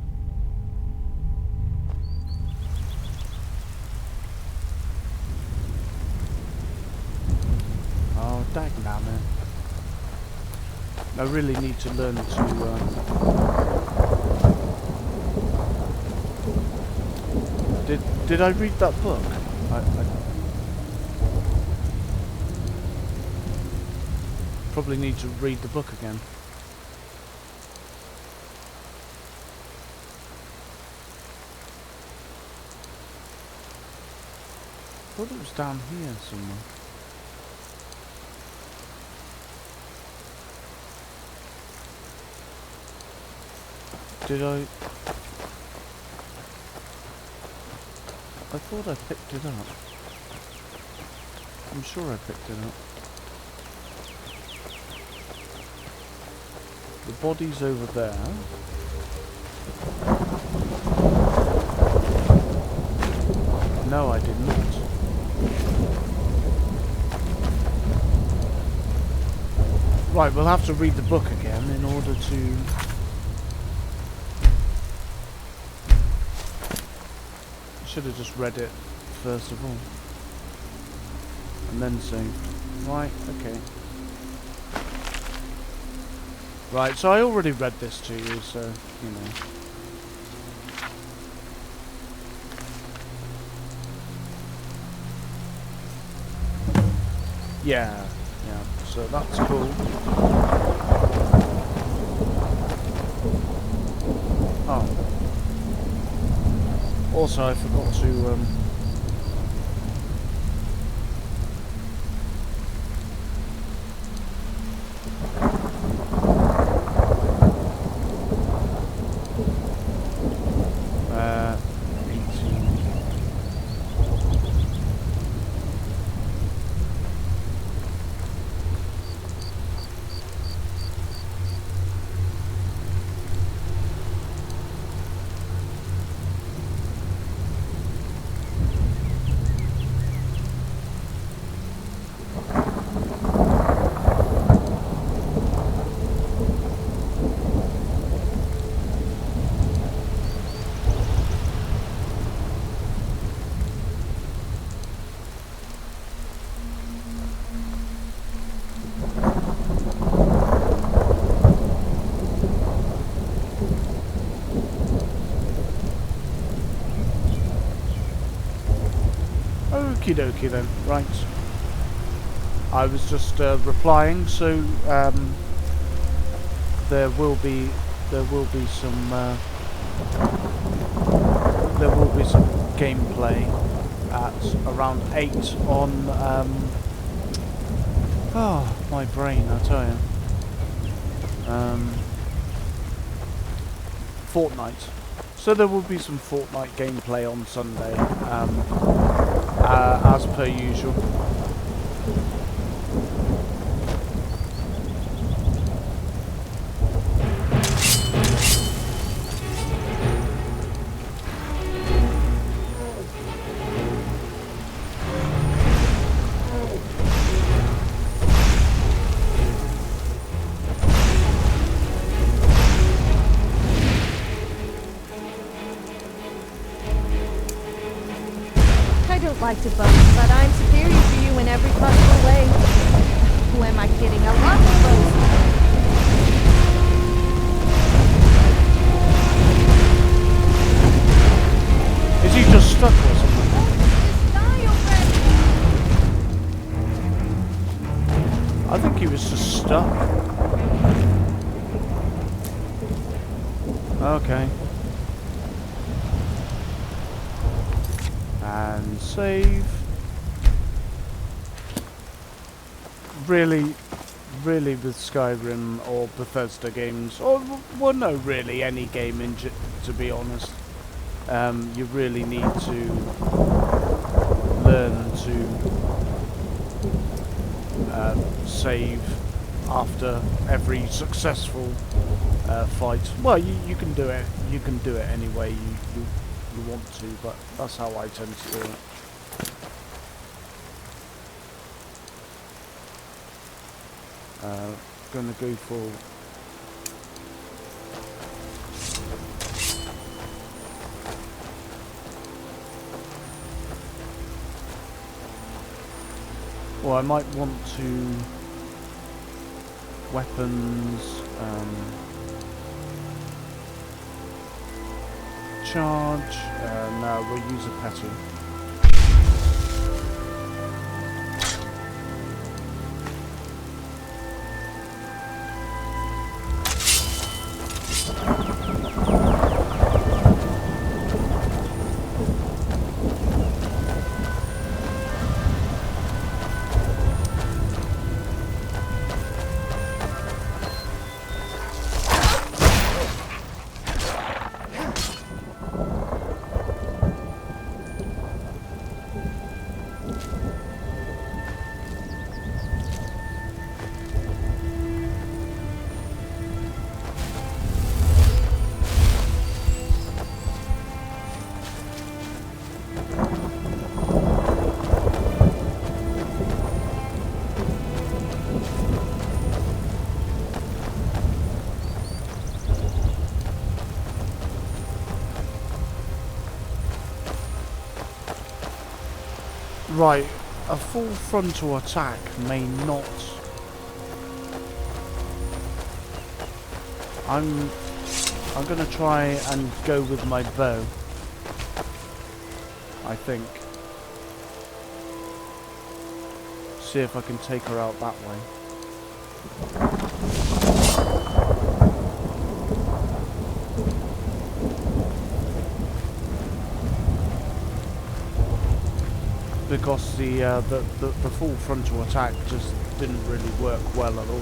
S1: Oh, dagnabbit. I really need to learn to. Did I read that book? I probably need to read the book again. I thought it was down here somewhere. Did I thought I picked it up. I'm sure I picked it up. The body's over there. No, I did not. Right, we'll have to read the book again in order to... Should have just read it first of all. And then saved. Right, okay. Right, so I already read this to you, so, you know. Yeah, so that's cool. Oh. Also, I forgot to, Okie dokie then, right. I was just replying, so there will be some gameplay at around 8 on oh, my brain, I tell you. Fortnite. So there will be some Fortnite gameplay on Sunday, as per usual.
S7: Like to boast, but I'm superior to you in every possible way. Who am I kidding? I love to boast.
S1: Is he just stuck or something? I think he was it's just stuck. Okay. And save. Really with Skyrim or Bethesda games, or well, no, really any game to be honest, you really need to learn to save after every successful fight. Well, you can do it. You can do it any way you want to, but that's how I tend to do it. Gonna go for I might want to weapons charge. No, we'll use a petal. Right, a full frontal attack may not. I'm gonna try and go with my bow, I think. See if I can take her out that way. Because the full frontal attack just didn't really work well at all.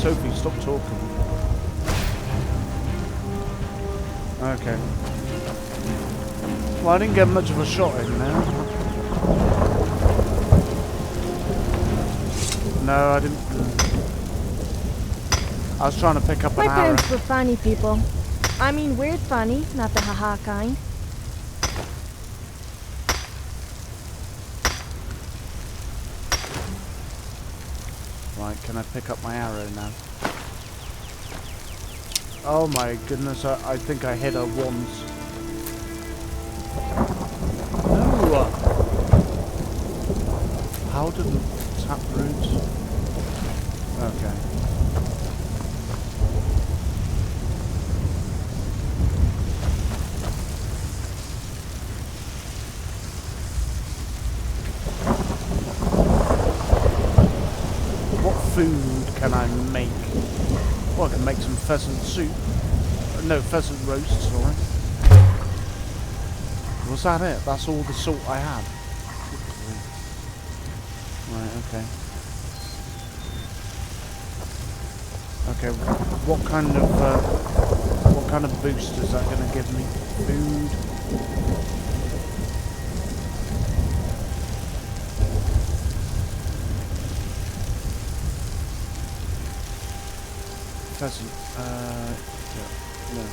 S1: Sophie, stop talking. Okay. Well, I didn't get much of a shot in there. No, I didn't. I was trying to pick up an
S7: My
S1: arrow.
S7: parents were funny people. I mean weird funny, not the haha kind.
S1: Right, can I pick up my arrow now? Oh my goodness, I think I hit her once. No! How did it tap roots? Okay. Food can I make? Well, I can make some pheasant soup. No, pheasant roast, sorry. Was that it? That's all the salt I had. Right, okay. Okay, what kind of boost is that going to give me? Food. Pheasant. Yeah, no.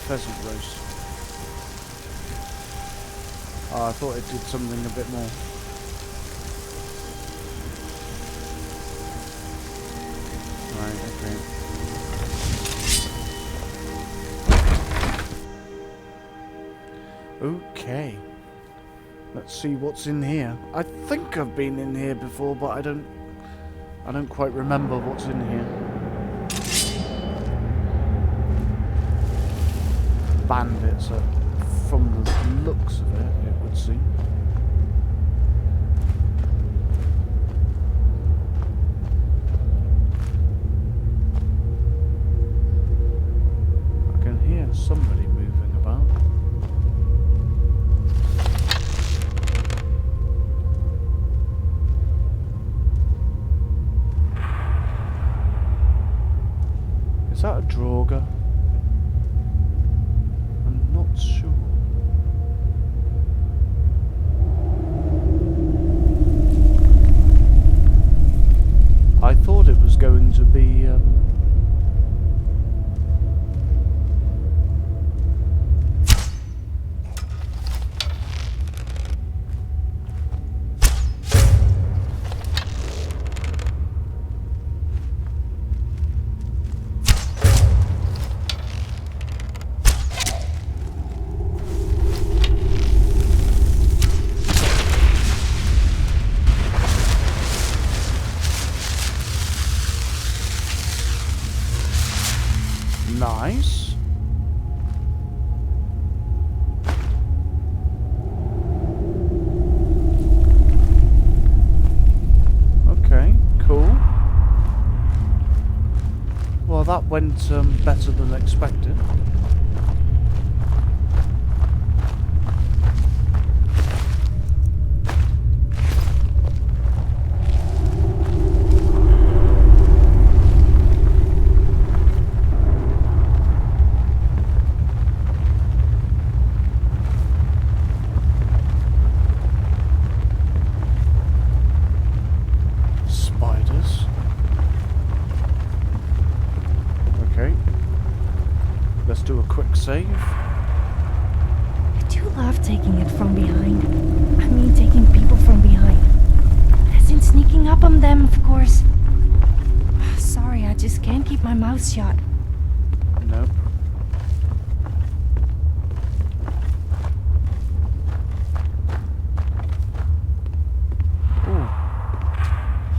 S1: Pheasant roast. Oh, I thought it did something a bit more. Right, okay. Okay. Let's see what's in here. I think I've been in here before, but I don't quite remember what's in here. Bandits, from the looks of it would seem. I can hear somebody moving about. Is that a Draugr? I'm not sure. I thought it was going to be nice. Okay, cool. Well, that went better than expected. Let's do a quick save.
S7: I do love taking it from behind. I mean, taking people from behind. As in sneaking up on them, of course. Sorry, I just can't keep my mouth shut.
S1: Nope. Ooh.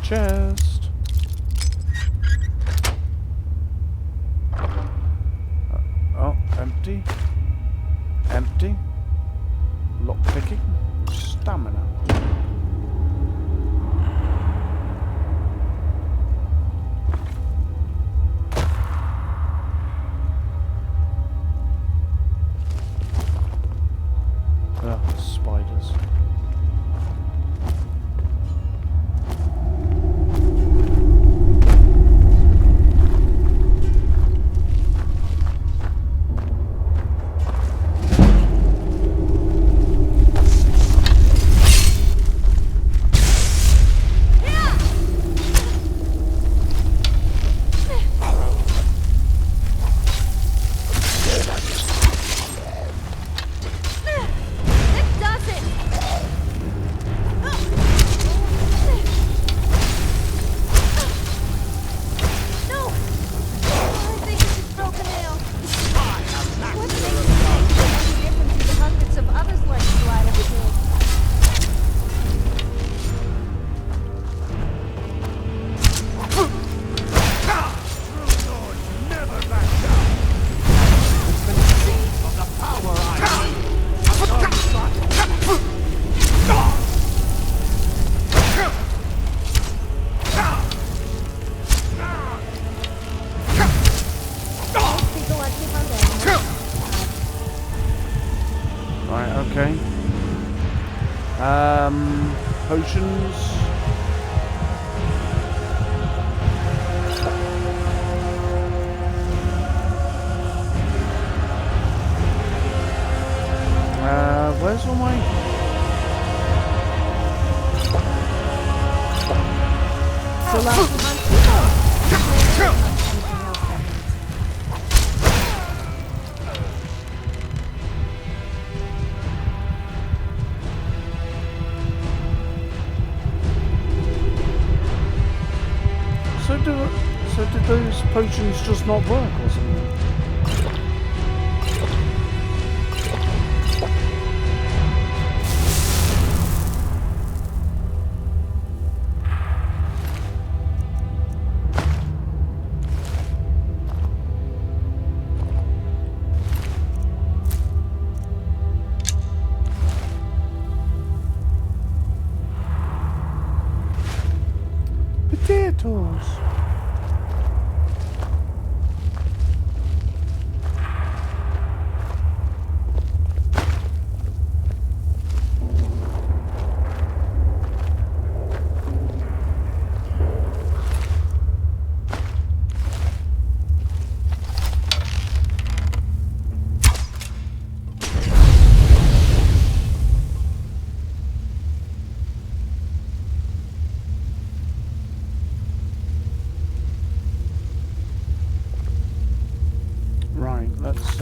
S1: Chest. Empty. Empty. Lockpicking. Stamina. Ugh, spiders. Okay. Potions. Where's all my...
S7: So last
S1: potions just not work or something? Potatoes. Right, let's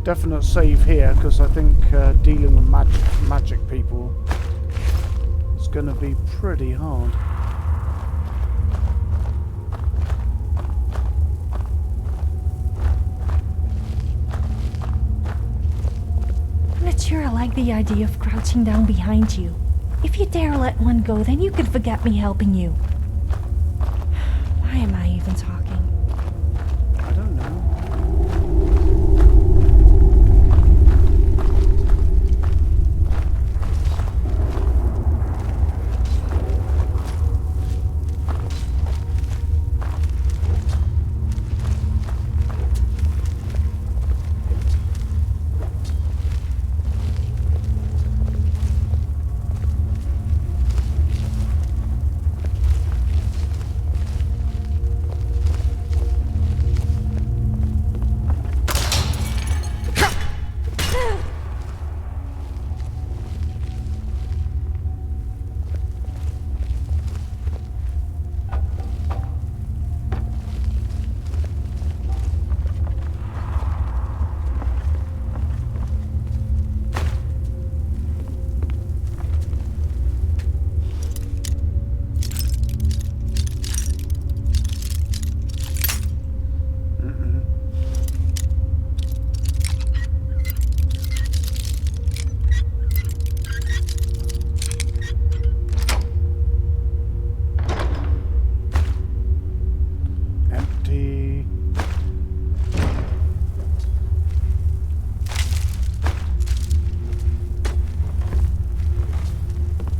S1: definite save here, because I think dealing with magic people is going to be pretty hard.
S7: I'm not sure I like the idea of crouching down behind you. If you dare let one go, then you can forget me helping you. Why am I even talking?
S1: I don't know.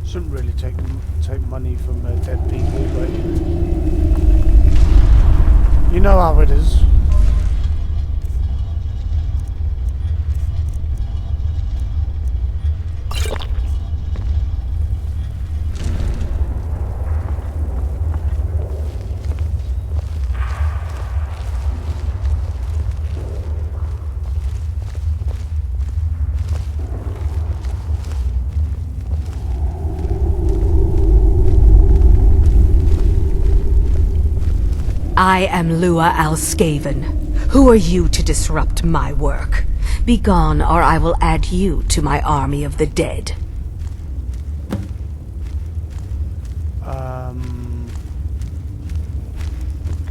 S1: Shouldn't really take money from dead people, but you know how it is.
S12: I am Lua Alskaven. Who are you to disrupt my work? Begone, or I will add you to my army of the dead.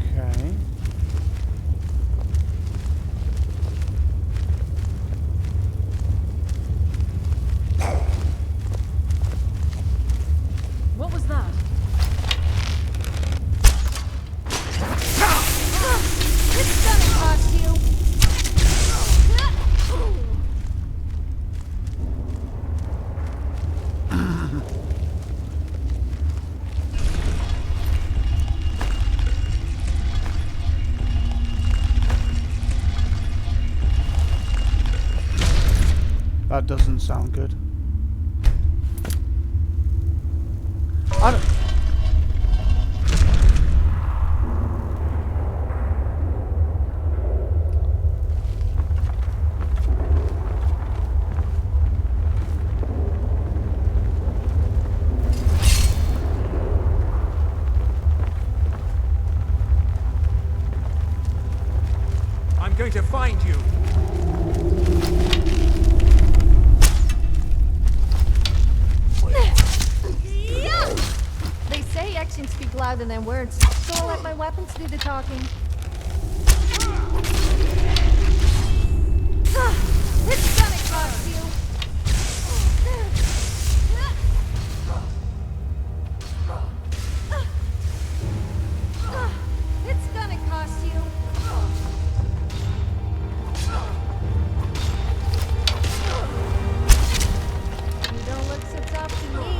S1: Okay.
S8: What was that?
S7: It's gonna cost you.
S1: That doesn't sound good. I don't...
S13: I'm going to find you.
S7: They say actions speak louder than words, so I'll let my weapons do the talking. It's gonna cost you! It's gonna cost you! You don't look so tough to me.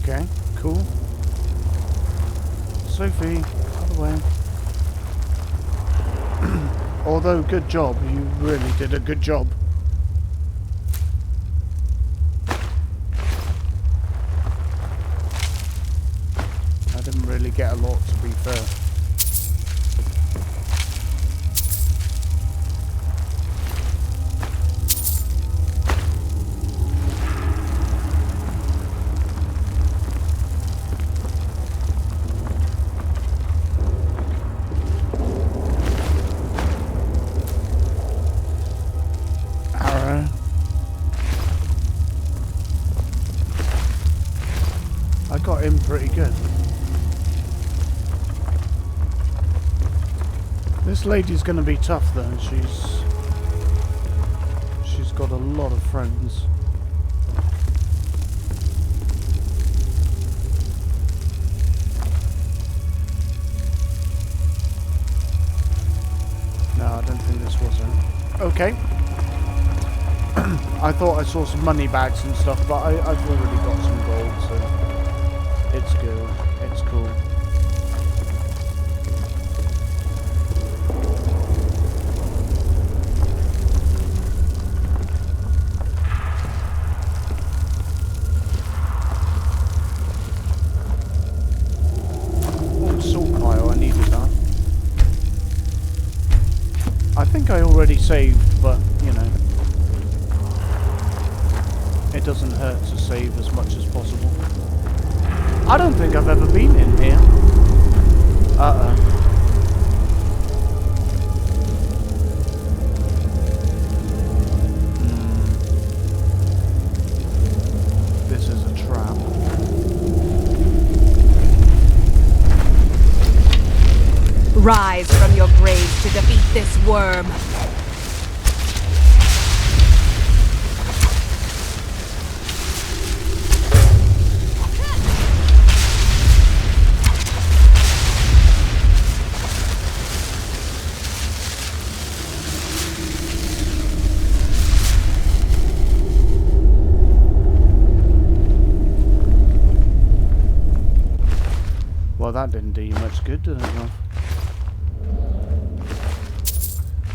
S1: Okay, cool. Sophie, out of the way. Although, good job. You really did a good job. I didn't really get a lot, to be fair. I got him pretty good. This lady's gonna be tough though. She's got a lot of friends. No, I don't think this was it. Okay. I thought I saw some money bags and stuff, but I've already got some gold, so it's good. It's cool. Oh, salt pile, I needed that. I think I already saved, but, you know. It doesn't hurt to save as much as possible. I don't think I've ever been in here. Uh-oh. This is a trap.
S12: Rise from your graves to defeat this worm.
S1: Well, that didn't do you much good, did it, love?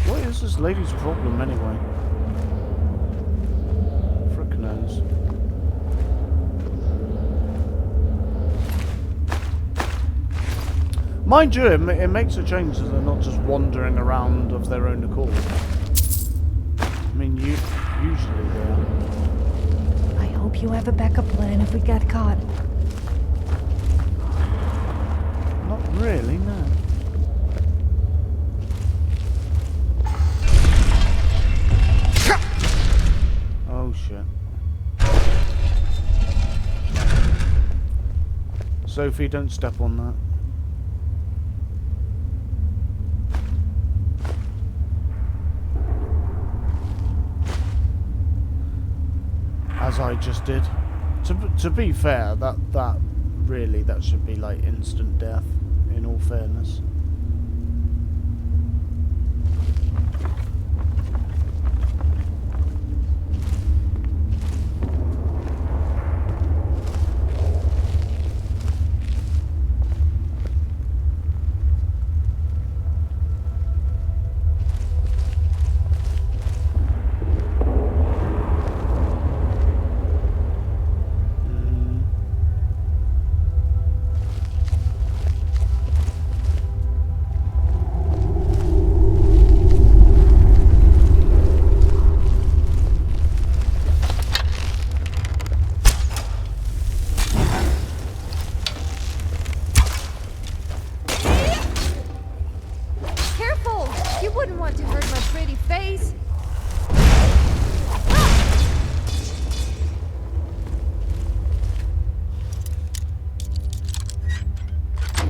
S1: What is this lady's problem, anyway? Frick knows. Mind you, it makes a change that they're not just wandering around of their own accord. I mean, usually they are.
S7: I hope you have a backup plan if we get caught.
S1: Not really, no. Oh shit. Sophie, don't step on that. As I just did. To be fair, that should be like instant death, in all fairness.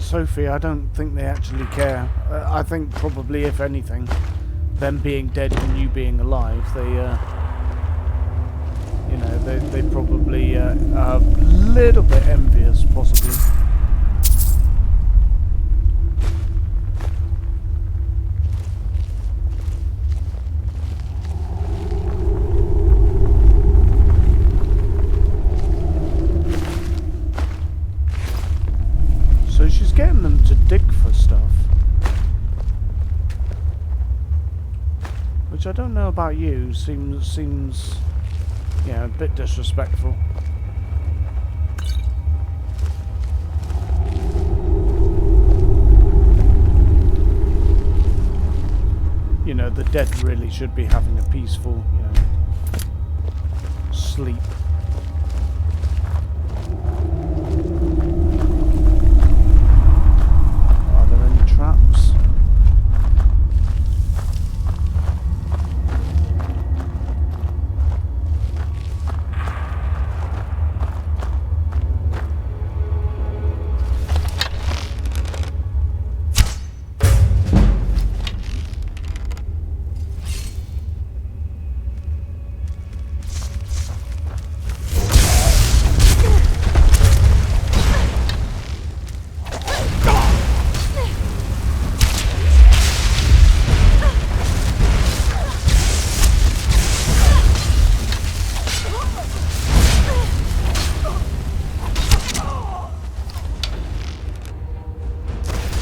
S1: Sophie, I don't think they actually care. I think probably, if anything, them being dead and you being alive, they, you know, they probably are a little bit envious, possibly. So she's getting them to dig for stuff. Which I don't know about you, seems yeah, a bit disrespectful. You know, the dead really should be having a peaceful, you know, sleep. Are there any traps?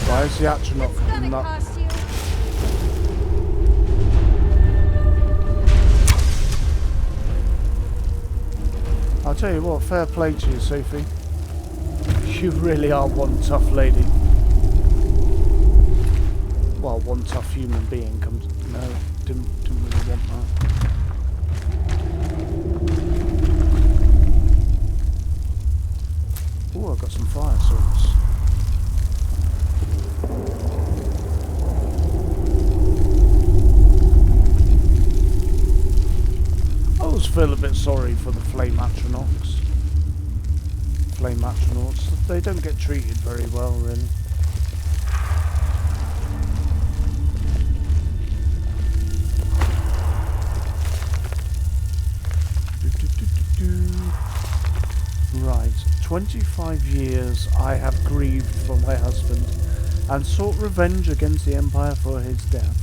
S1: Why is the actual not...
S7: Cost you.
S1: I'll tell you what, fair play to you, Sophie. You really are one tough lady. Well, one tough human being comes... No, didn't really want that. Oh, I've got some fire swords. I always feel a bit sorry for the flame astronauts. They don't get treated very well, really. Right, 25 years I have grieved for my husband and sought revenge against the Empire for his death.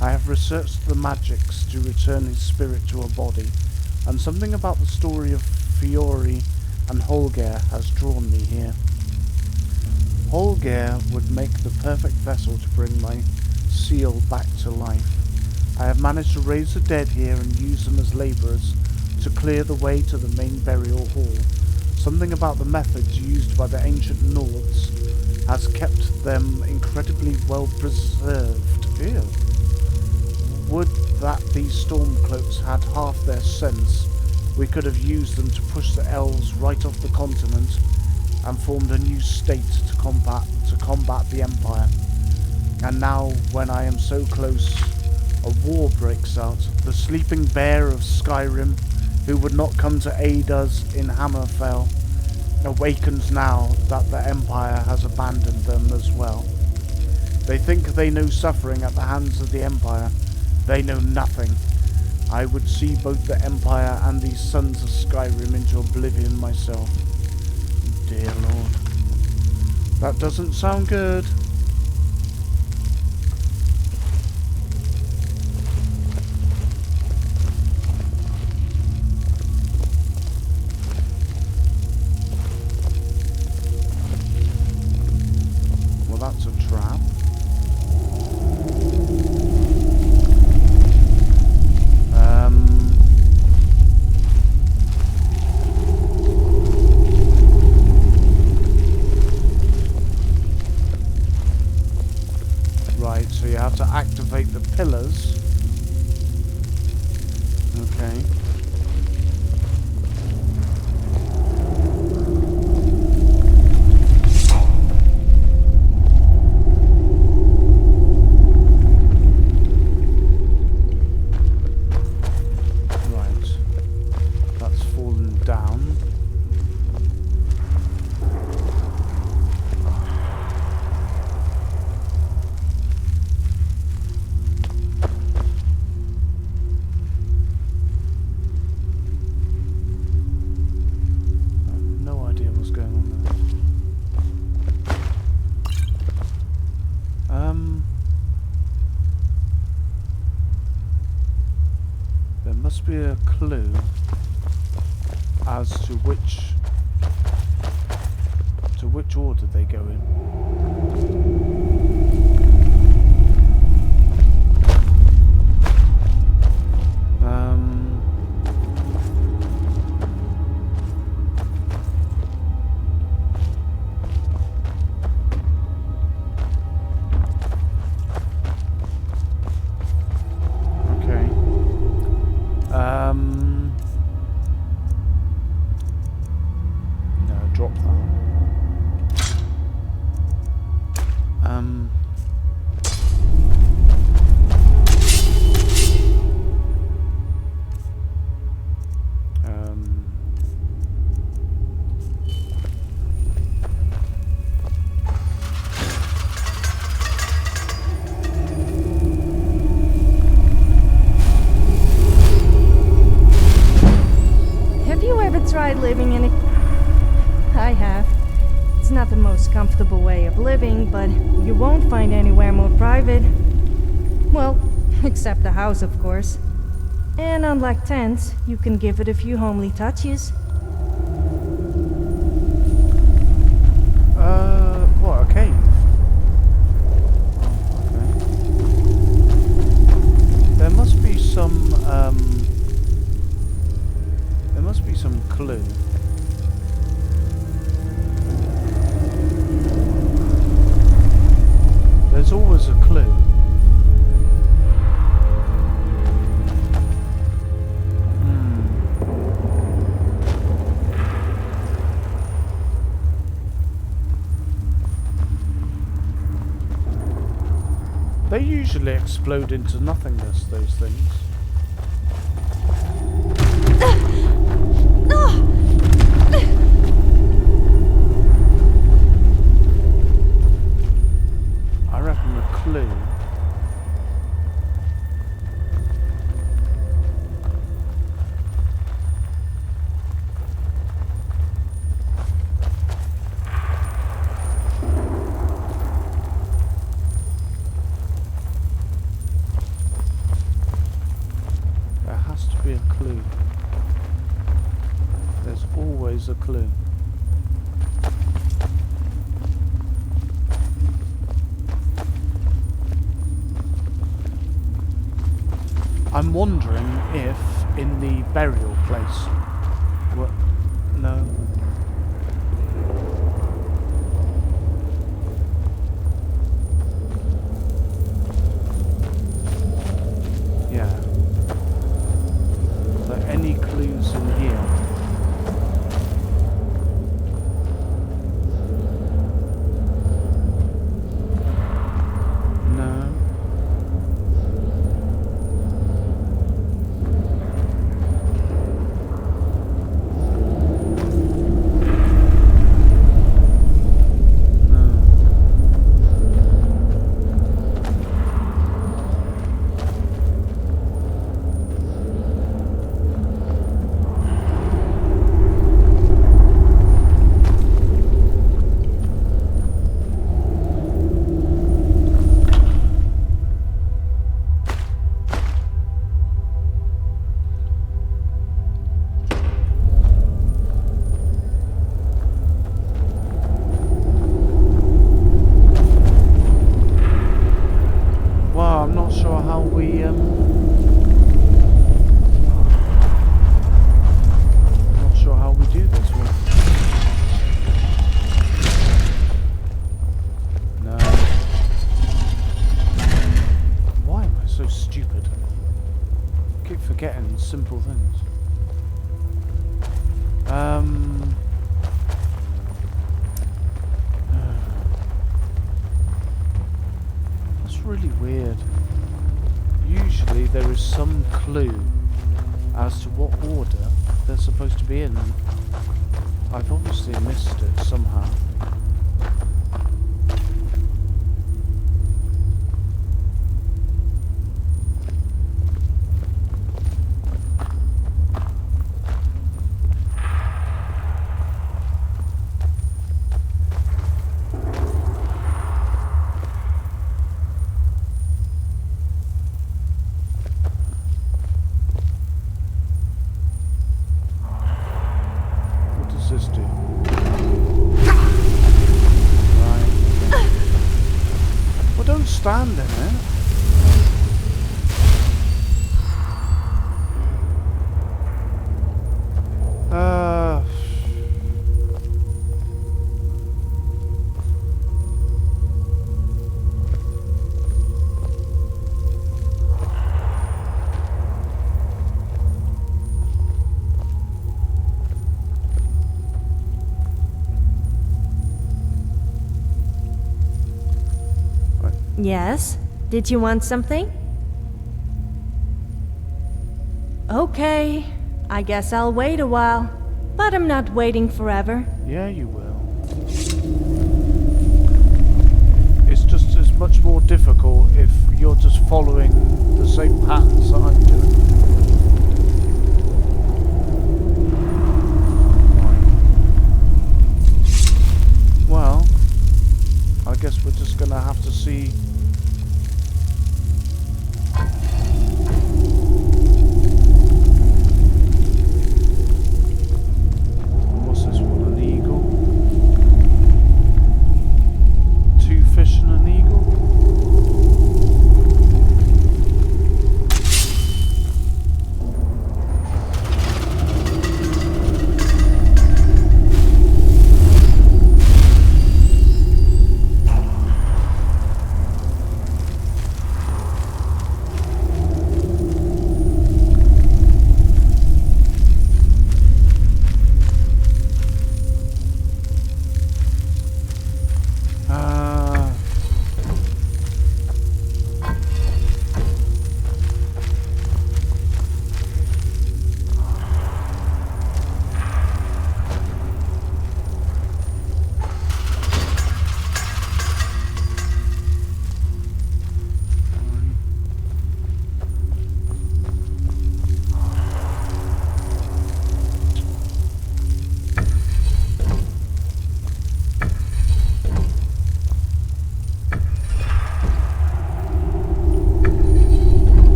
S1: I have researched the magics to return his spirit to a body, and something about the story of Fiori and Holger has drawn me here. Holger would make the perfect vessel to bring my seal back to life. I have managed to raise the dead here and use them as labourers to clear the way to the main burial hall. Something about the methods used by the ancient Nords has kept them incredibly well preserved. Ew. Would that these Stormcloaks had half their sense, we could have used them to push the elves right off the continent and formed a new state to combat the Empire. And now, when I am so close, a war breaks out. The sleeping bear of Skyrim, who would not come to aid us in Hammerfell, awakens now that the Empire has abandoned them as well. They think they know suffering at the hands of the Empire. They know nothing. I would see both the Empire and these sons of Skyrim into oblivion myself. Dear Lord. That doesn't sound good. Well, that's a trap. Right, so you have to activate the pillars. Okay. be a clue as to which order they go in. No, drop that.
S7: Have you ever tried living in a... I have. It's not the most comfortable way of living, but you won't find anywhere more private. Well, except the house, of course. And unlike tents, you can give it a few homely touches.
S1: What, a cave? Okay. There must be some, there must be some clue. There's always a clue. They usually explode into nothingness, those things. I reckon the clue. There has to be a clue. There's always a clue. I'm wondering if in the burial place. What? No. Yeah. Are there any clues in here? No. Wow, I'm not sure how we not sure how we do this one. No. Why am I so stupid? I keep forgetting simple things. That's really weird. Usually there is some clue as to what order they're supposed to be in. I've obviously missed it somehow. understanding it.
S7: Yes? Did you want something? Okay, I guess I'll wait a while. But I'm not waiting forever.
S1: Yeah, you will. It's just as much more difficult if you're just following the same patterns that I'm doing. Right. Well, I guess we're just gonna have to see. What's this one? An eagle? Two fish and an eagle?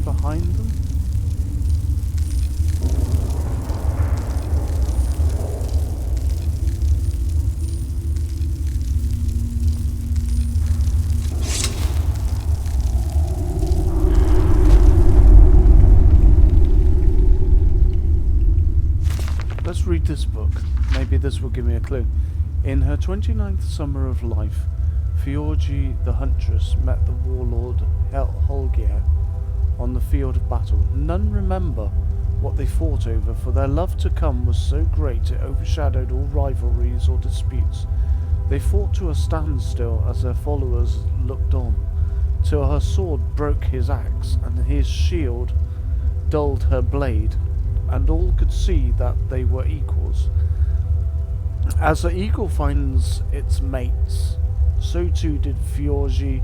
S1: Behind them? Let's read this book. Maybe this will give me a clue. In her 29th summer of life, Fiorgi the Huntress met the warlord Holger on the field of battle. None remember what they fought over, for their love to come was so great it overshadowed all rivalries or disputes. They fought to a standstill as their followers looked on, till her sword broke his axe and his shield dulled her blade, and all could see that they were equals. As the eagle finds its mates, so too did Fiorgi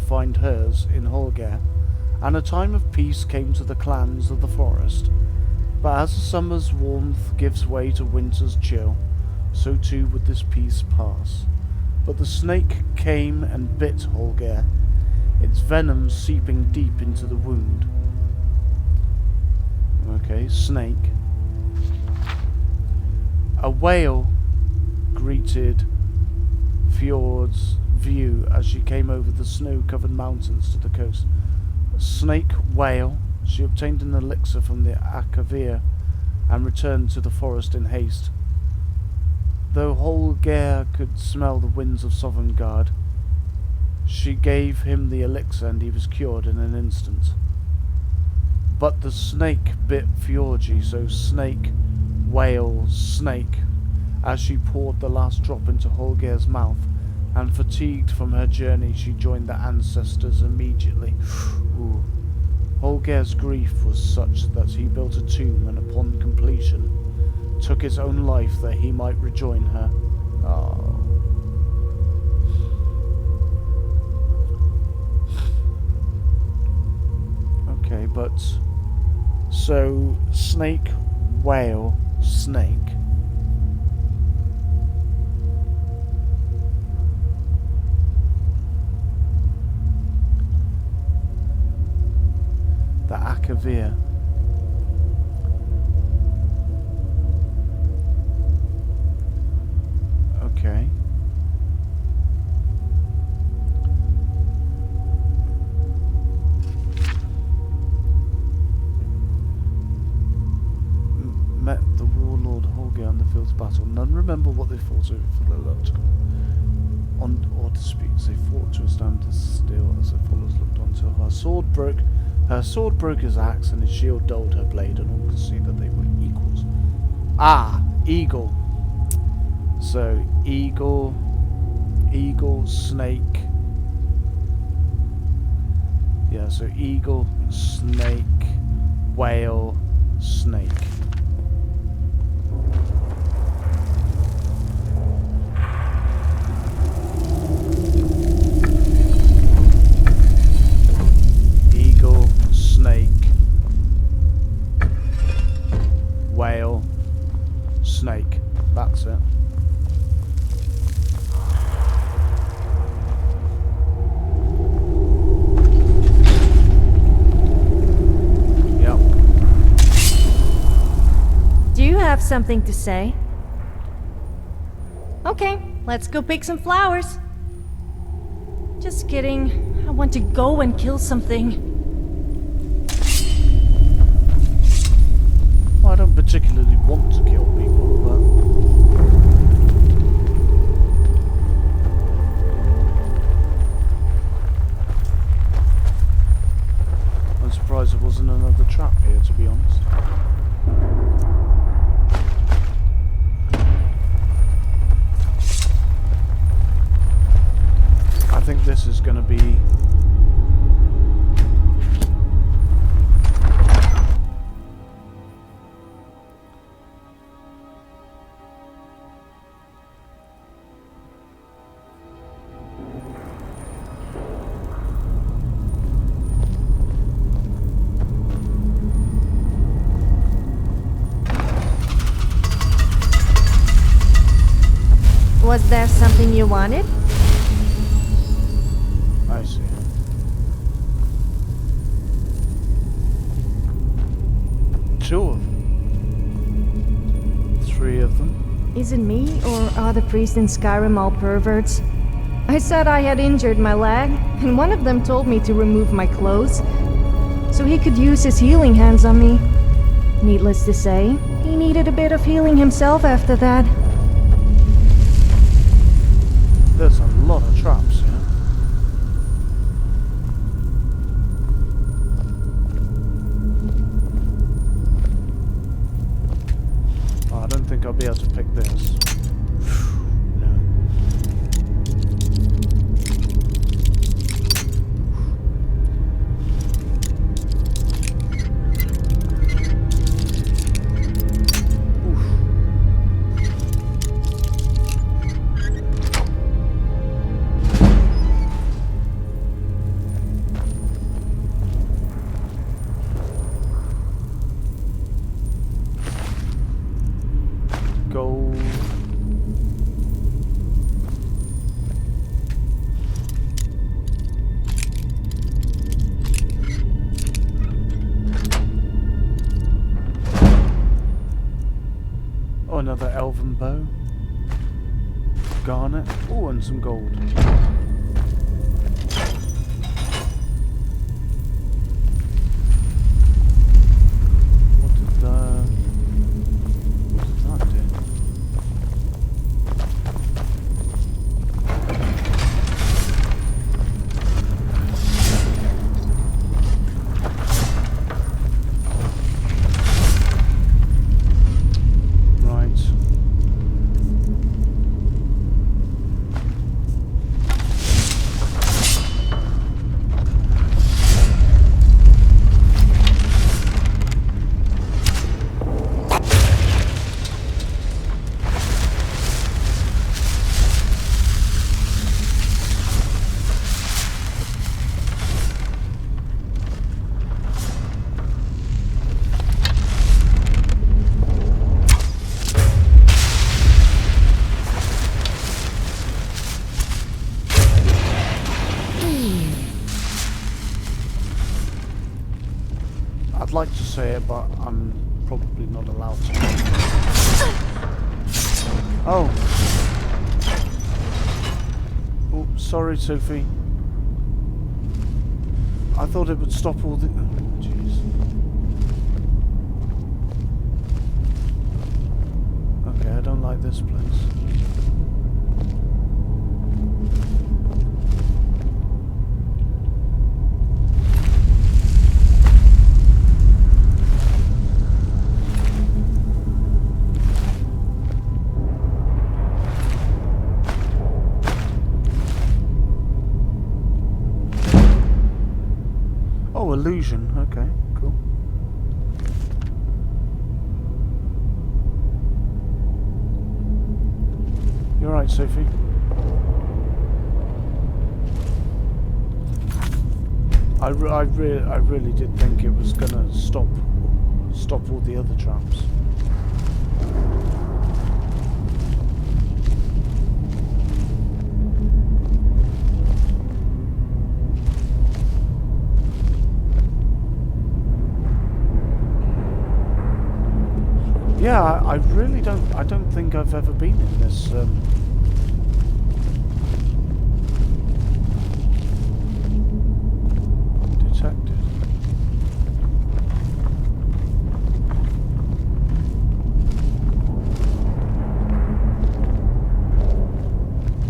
S1: find hers in Holger, and a time of peace came to the clans of the forest. But as the summer's warmth gives way to winter's chill, so too would this peace pass. But the snake came and bit Holger, its venom seeping deep into the wound. Okay, snake. A whale greeted Fjord's view as she came over the snow-covered mountains to the coast. A snake whale, she obtained an elixir from the Akavir and returned to the forest in haste. Though Holger could smell the winds of Sovngarde, she gave him the elixir and he was cured in an instant. But the snake bit Fjorgi, so snake, whale, snake, as she poured the last drop into Holger's mouth, and fatigued from her journey, she joined the ancestors immediately. Ooh. Holger's grief was such that he built a tomb, and upon completion, took his own life that he might rejoin her. Oh. Okay, but so snake, whale, snake. The Akavir. Okay. Met the warlord Holger on the fields of battle. None remember what they fought over for their love to on or disputes. They fought to a stand still as their followers looked on till her sword broke. Her sword broke his axe, and his shield dulled her blade, and all could see that they were equals. Ah, eagle. So eagle, snake. Yeah, so eagle, snake, whale, snake. Eagle, snake, whale, snake. That's it. Yep.
S7: Do you have something to say? Okay, let's go pick some flowers. Just kidding. I want to go and kill something.
S1: Well, I don't particularly want to kill people, but I'm surprised there wasn't another trap here, to be honest. I think this is going to be
S7: Was there something you wanted?
S1: I see. Two of them. 3 of them.
S7: Is it me, or are the priests in Skyrim all perverts? I said I had injured my leg, and one of them told me to remove my clothes, so he could use his healing hands on me. Needless to say, he needed a bit of healing himself after that.
S1: There's a lot of traps here. Oh, I don't think I'll be able to pick this. No. Gold. Oh, another elven bow. Garnet. Oh, and some gold. What did that do? like to say it, but I'm probably not allowed to. Oh. Oh, sorry, Sophie. I thought it would stop all the... Oh, jeez. Okay, I don't like this place. Oh, illusion. Okay, cool. You're right, Sophie. I really did think it was gonna stop all the other traps. Yeah, I really don't. I don't think I've ever been in this. Detected.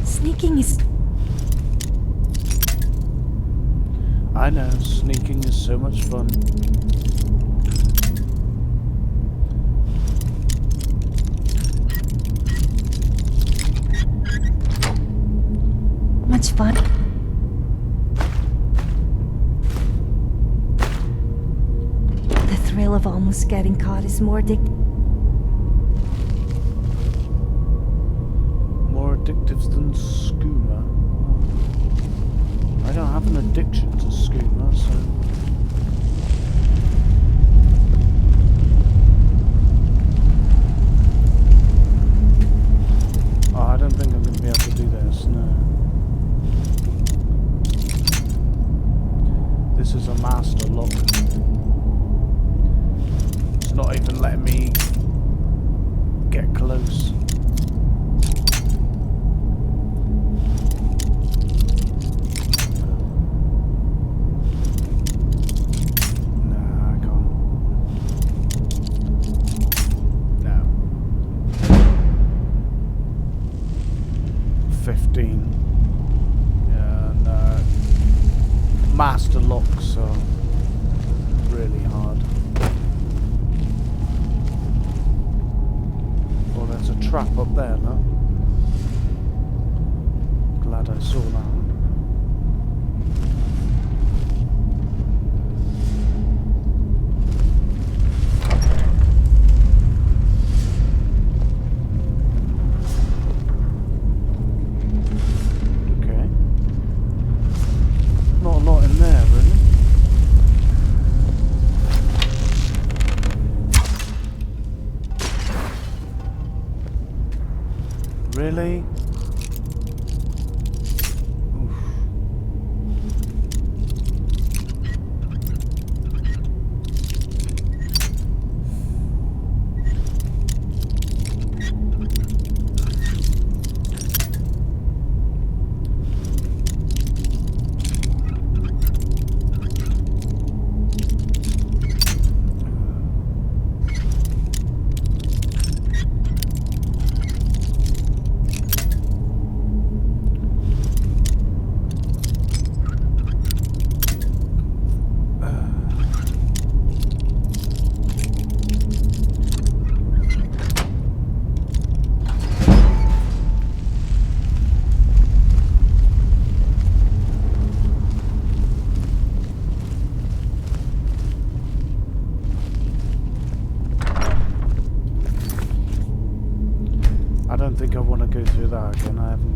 S7: Sneaking is...
S1: I know, sneaking is so much fun.
S7: much fun. The thrill of almost getting caught is more addictive.
S1: More addictive than skooma. I don't have an addiction to skooma, so... Oh, I don't think I'm going to be able to do this, no. This is a master lock. It's not even letting me get close. Nah, I can't. No. 15. Yeah, no. Master locks are really hard. Oh, there's a trap up there, no? Glad I saw that. Really? I don't think I want to go through that again. I haven't.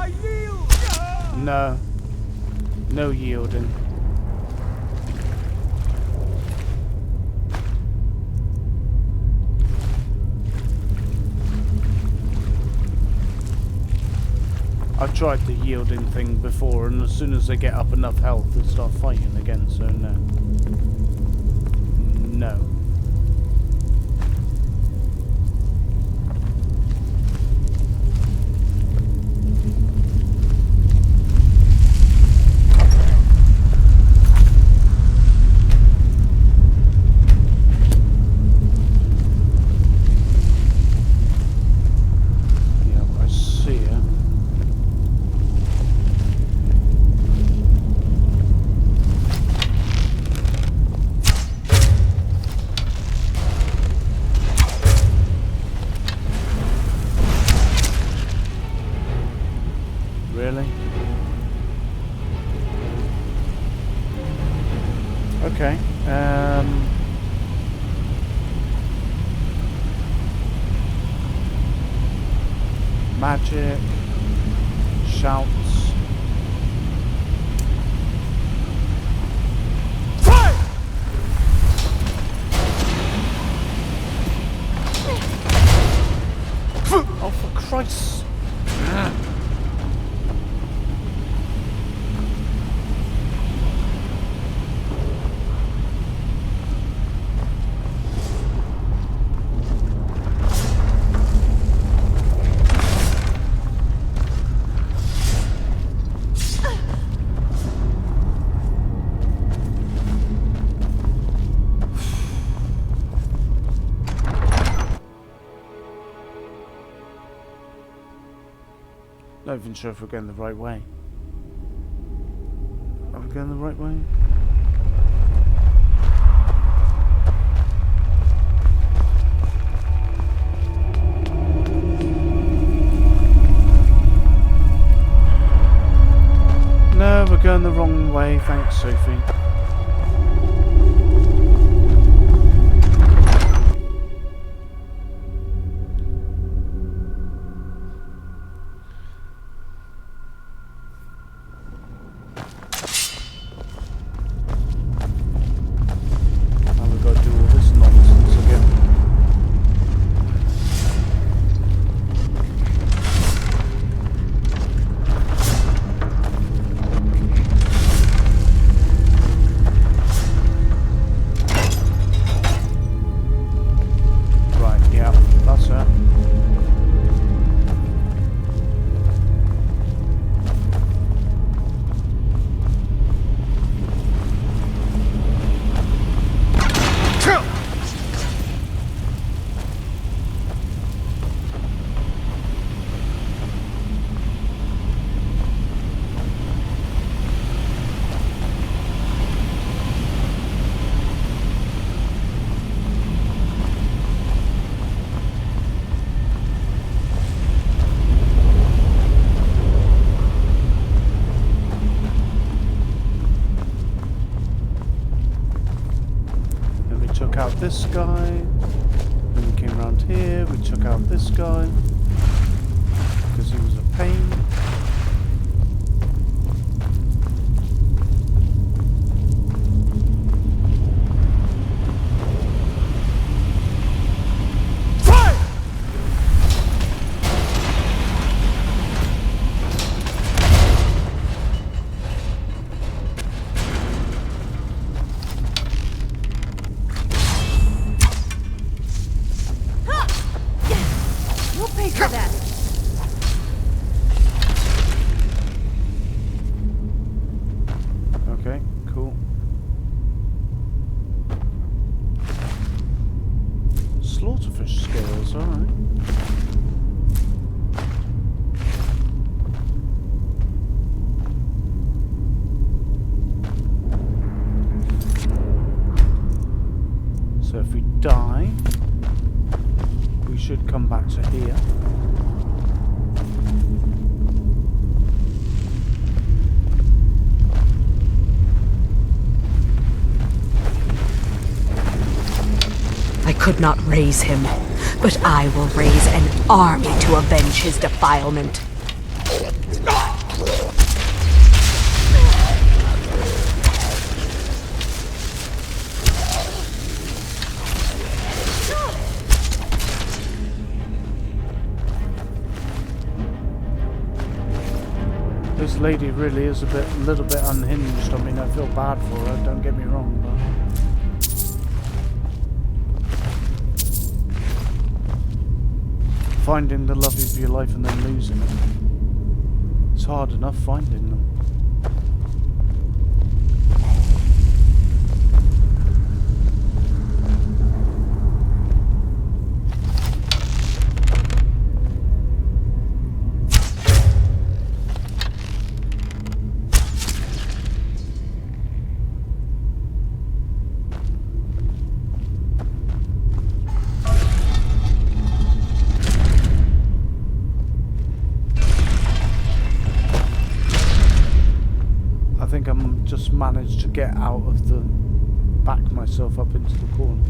S13: I yield!
S1: No. No yielding. I've tried the yielding thing before, and as soon as they get up enough health, they start fighting again, so no. No. Really? Okay. Magic. Shouts. Fire! Oh, for Christ's... Not even sure if we're going the right way. Are we going the right way? No, we're going the wrong way. Thanks, Sophie. Out this guy, then we came around here, we took out this guy because he was a pain. Slaughterfish scales, alright. So if we die, we should come back to here.
S12: I could not raise him, but I will raise an army to avenge his defilement.
S1: This lady really is a little bit unhinged. I mean, I feel bad for her, don't get me wrong, but... Finding the love of your life and then losing it. It's hard enough finding them. I think I'm just managed to get out of the... back myself up into the corner.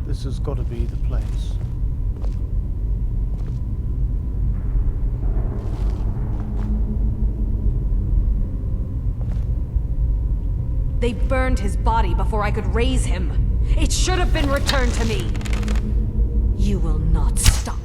S1: This has got to be the place.
S12: They burned his body before I could raise him. It should have been returned to me. You will not stop.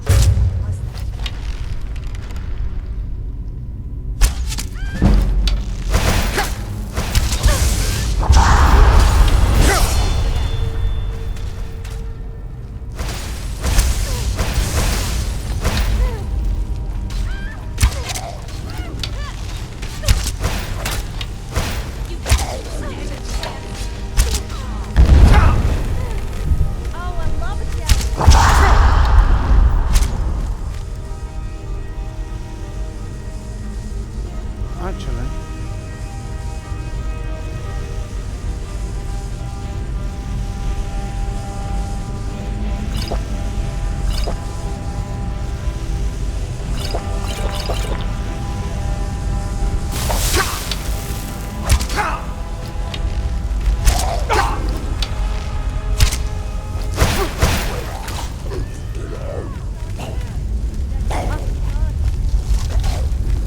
S1: Actually,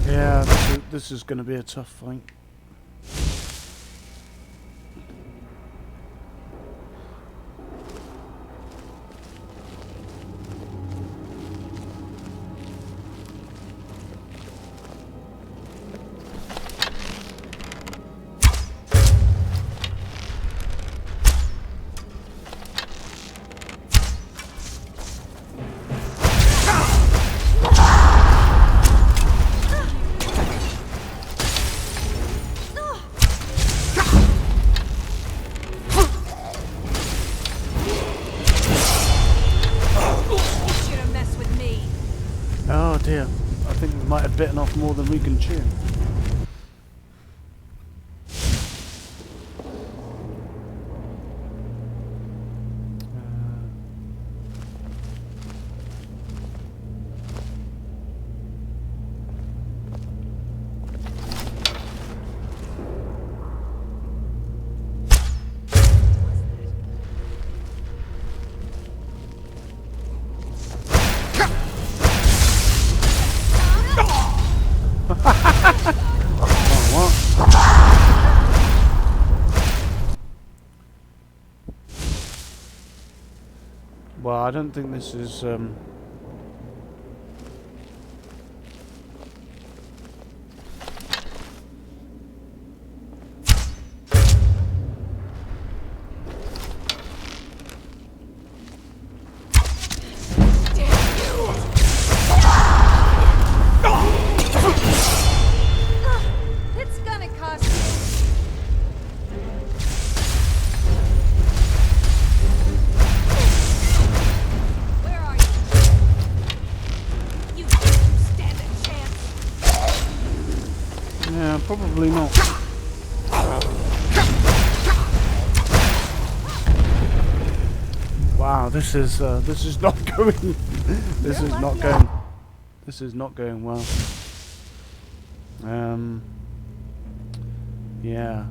S1: yeah, this is going to be a tough fight. Oh dear, I think we might have bitten off more than we can chew. I don't think this is
S7: It's gonna cost you. Where are you? You stand a chance.
S1: yeah, probably not. Wow, this is not going. This is not going. This is not going well. Yeah.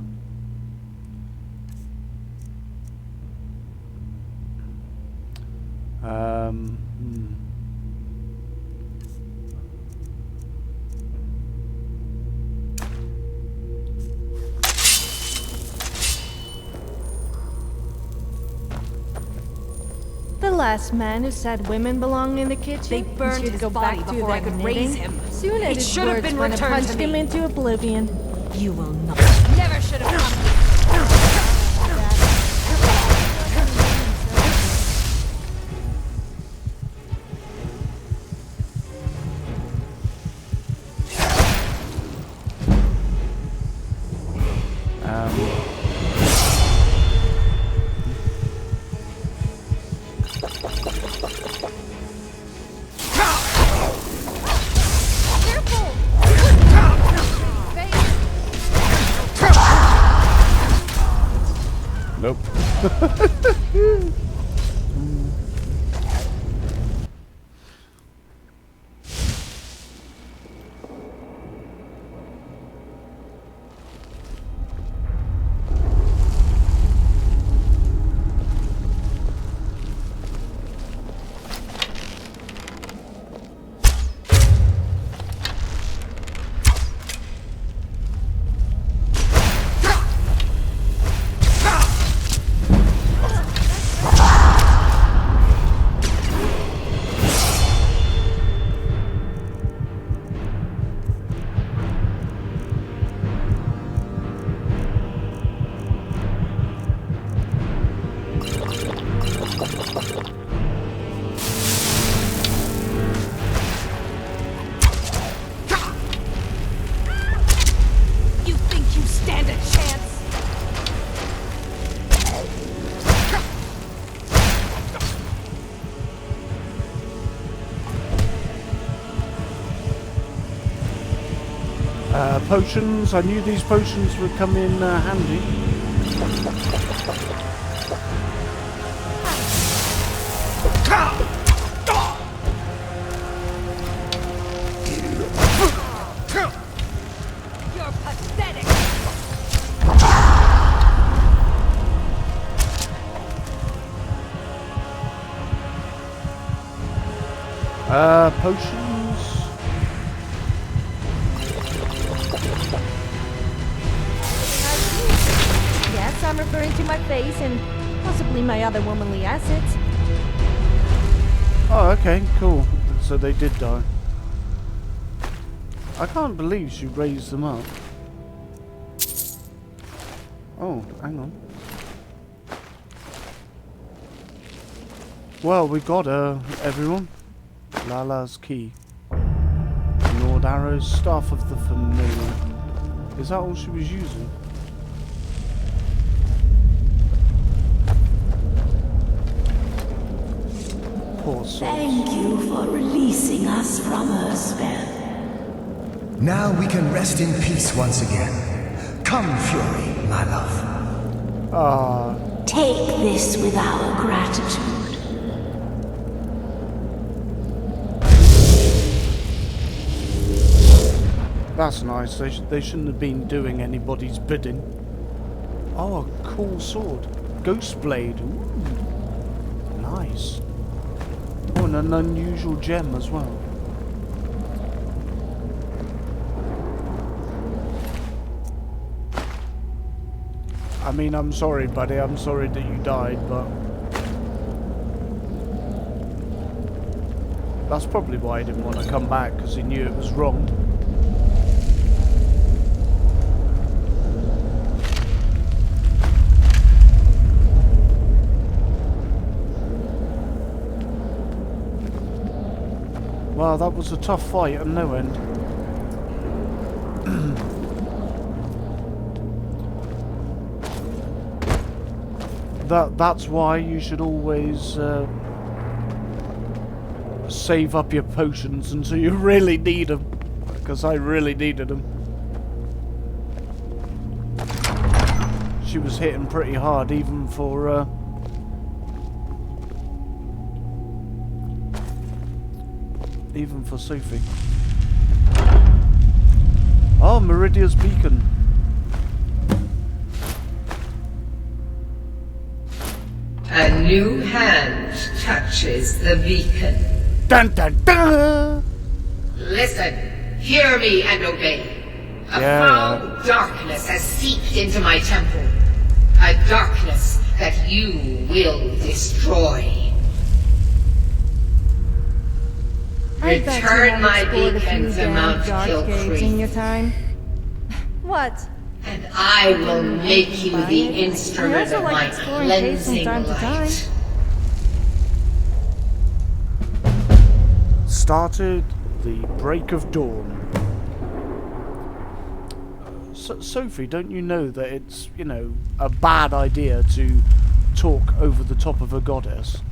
S7: The last man who said women belong in the kitchen.
S12: They burned
S7: should
S12: his
S7: go
S12: body
S7: back to
S12: before I
S7: their
S12: could raise
S7: knitting.
S12: him.
S7: Soon as
S12: It
S7: his
S12: should have
S7: words
S12: been
S7: went and
S12: returned
S7: punched
S12: to
S7: him
S12: me.
S7: into oblivion.
S12: You will not.
S7: Never should have come.
S1: Nope.
S12: You think you stand a chance?
S1: Potions. I knew these potions would come in handy.
S12: You're pathetic.
S1: Potions.
S7: Yes, I'm referring to my face and possibly my other womanly assets.
S1: Oh, okay, cool. So they did die. I can't believe she raised them up. Oh, hang on. Well, we got her, everyone. Lala's key. Lord Arrow's Staff of the Familiar. Is that all she was using? Poor soul.
S14: Thank you for releasing us from her spell.
S15: Now we can rest in peace once again. Come, Fury, my love.
S1: Ah.
S14: Take this with our gratitude.
S1: That's nice. They shouldn't have been doing anybody's bidding. Oh, a cool sword. Ghost blade. Ooh. Nice. Oh, and an unusual gem as well. I mean, I'm sorry, buddy. I'm sorry that you died, but... That's probably why he didn't want to come back, because he knew it was wrong. Wow, that was a tough fight and no end. That's why you should always save up your potions until you really need them, because I really needed them. She was hitting pretty hard, even for Sophie. Oh, Meridia's beacon.
S16: A new hand touches the beacon.
S1: Dun dun dun!
S16: Listen, hear me and obey. A foul darkness has seeped into my temple. A darkness that you will destroy.
S7: I bet you
S16: Return
S7: haven't
S16: my
S7: explored a
S16: beacon
S7: few
S16: to
S7: damn
S16: Mount
S7: dark caves in your time. What?
S16: And I will make you the instrument
S7: I also
S16: of
S7: like
S16: my
S7: exploring caves from
S16: cleansing
S7: time to time.
S16: light.
S1: Started the break of dawn. Sophie, don't you know that it's, you know, a bad idea to talk over the top of a goddess?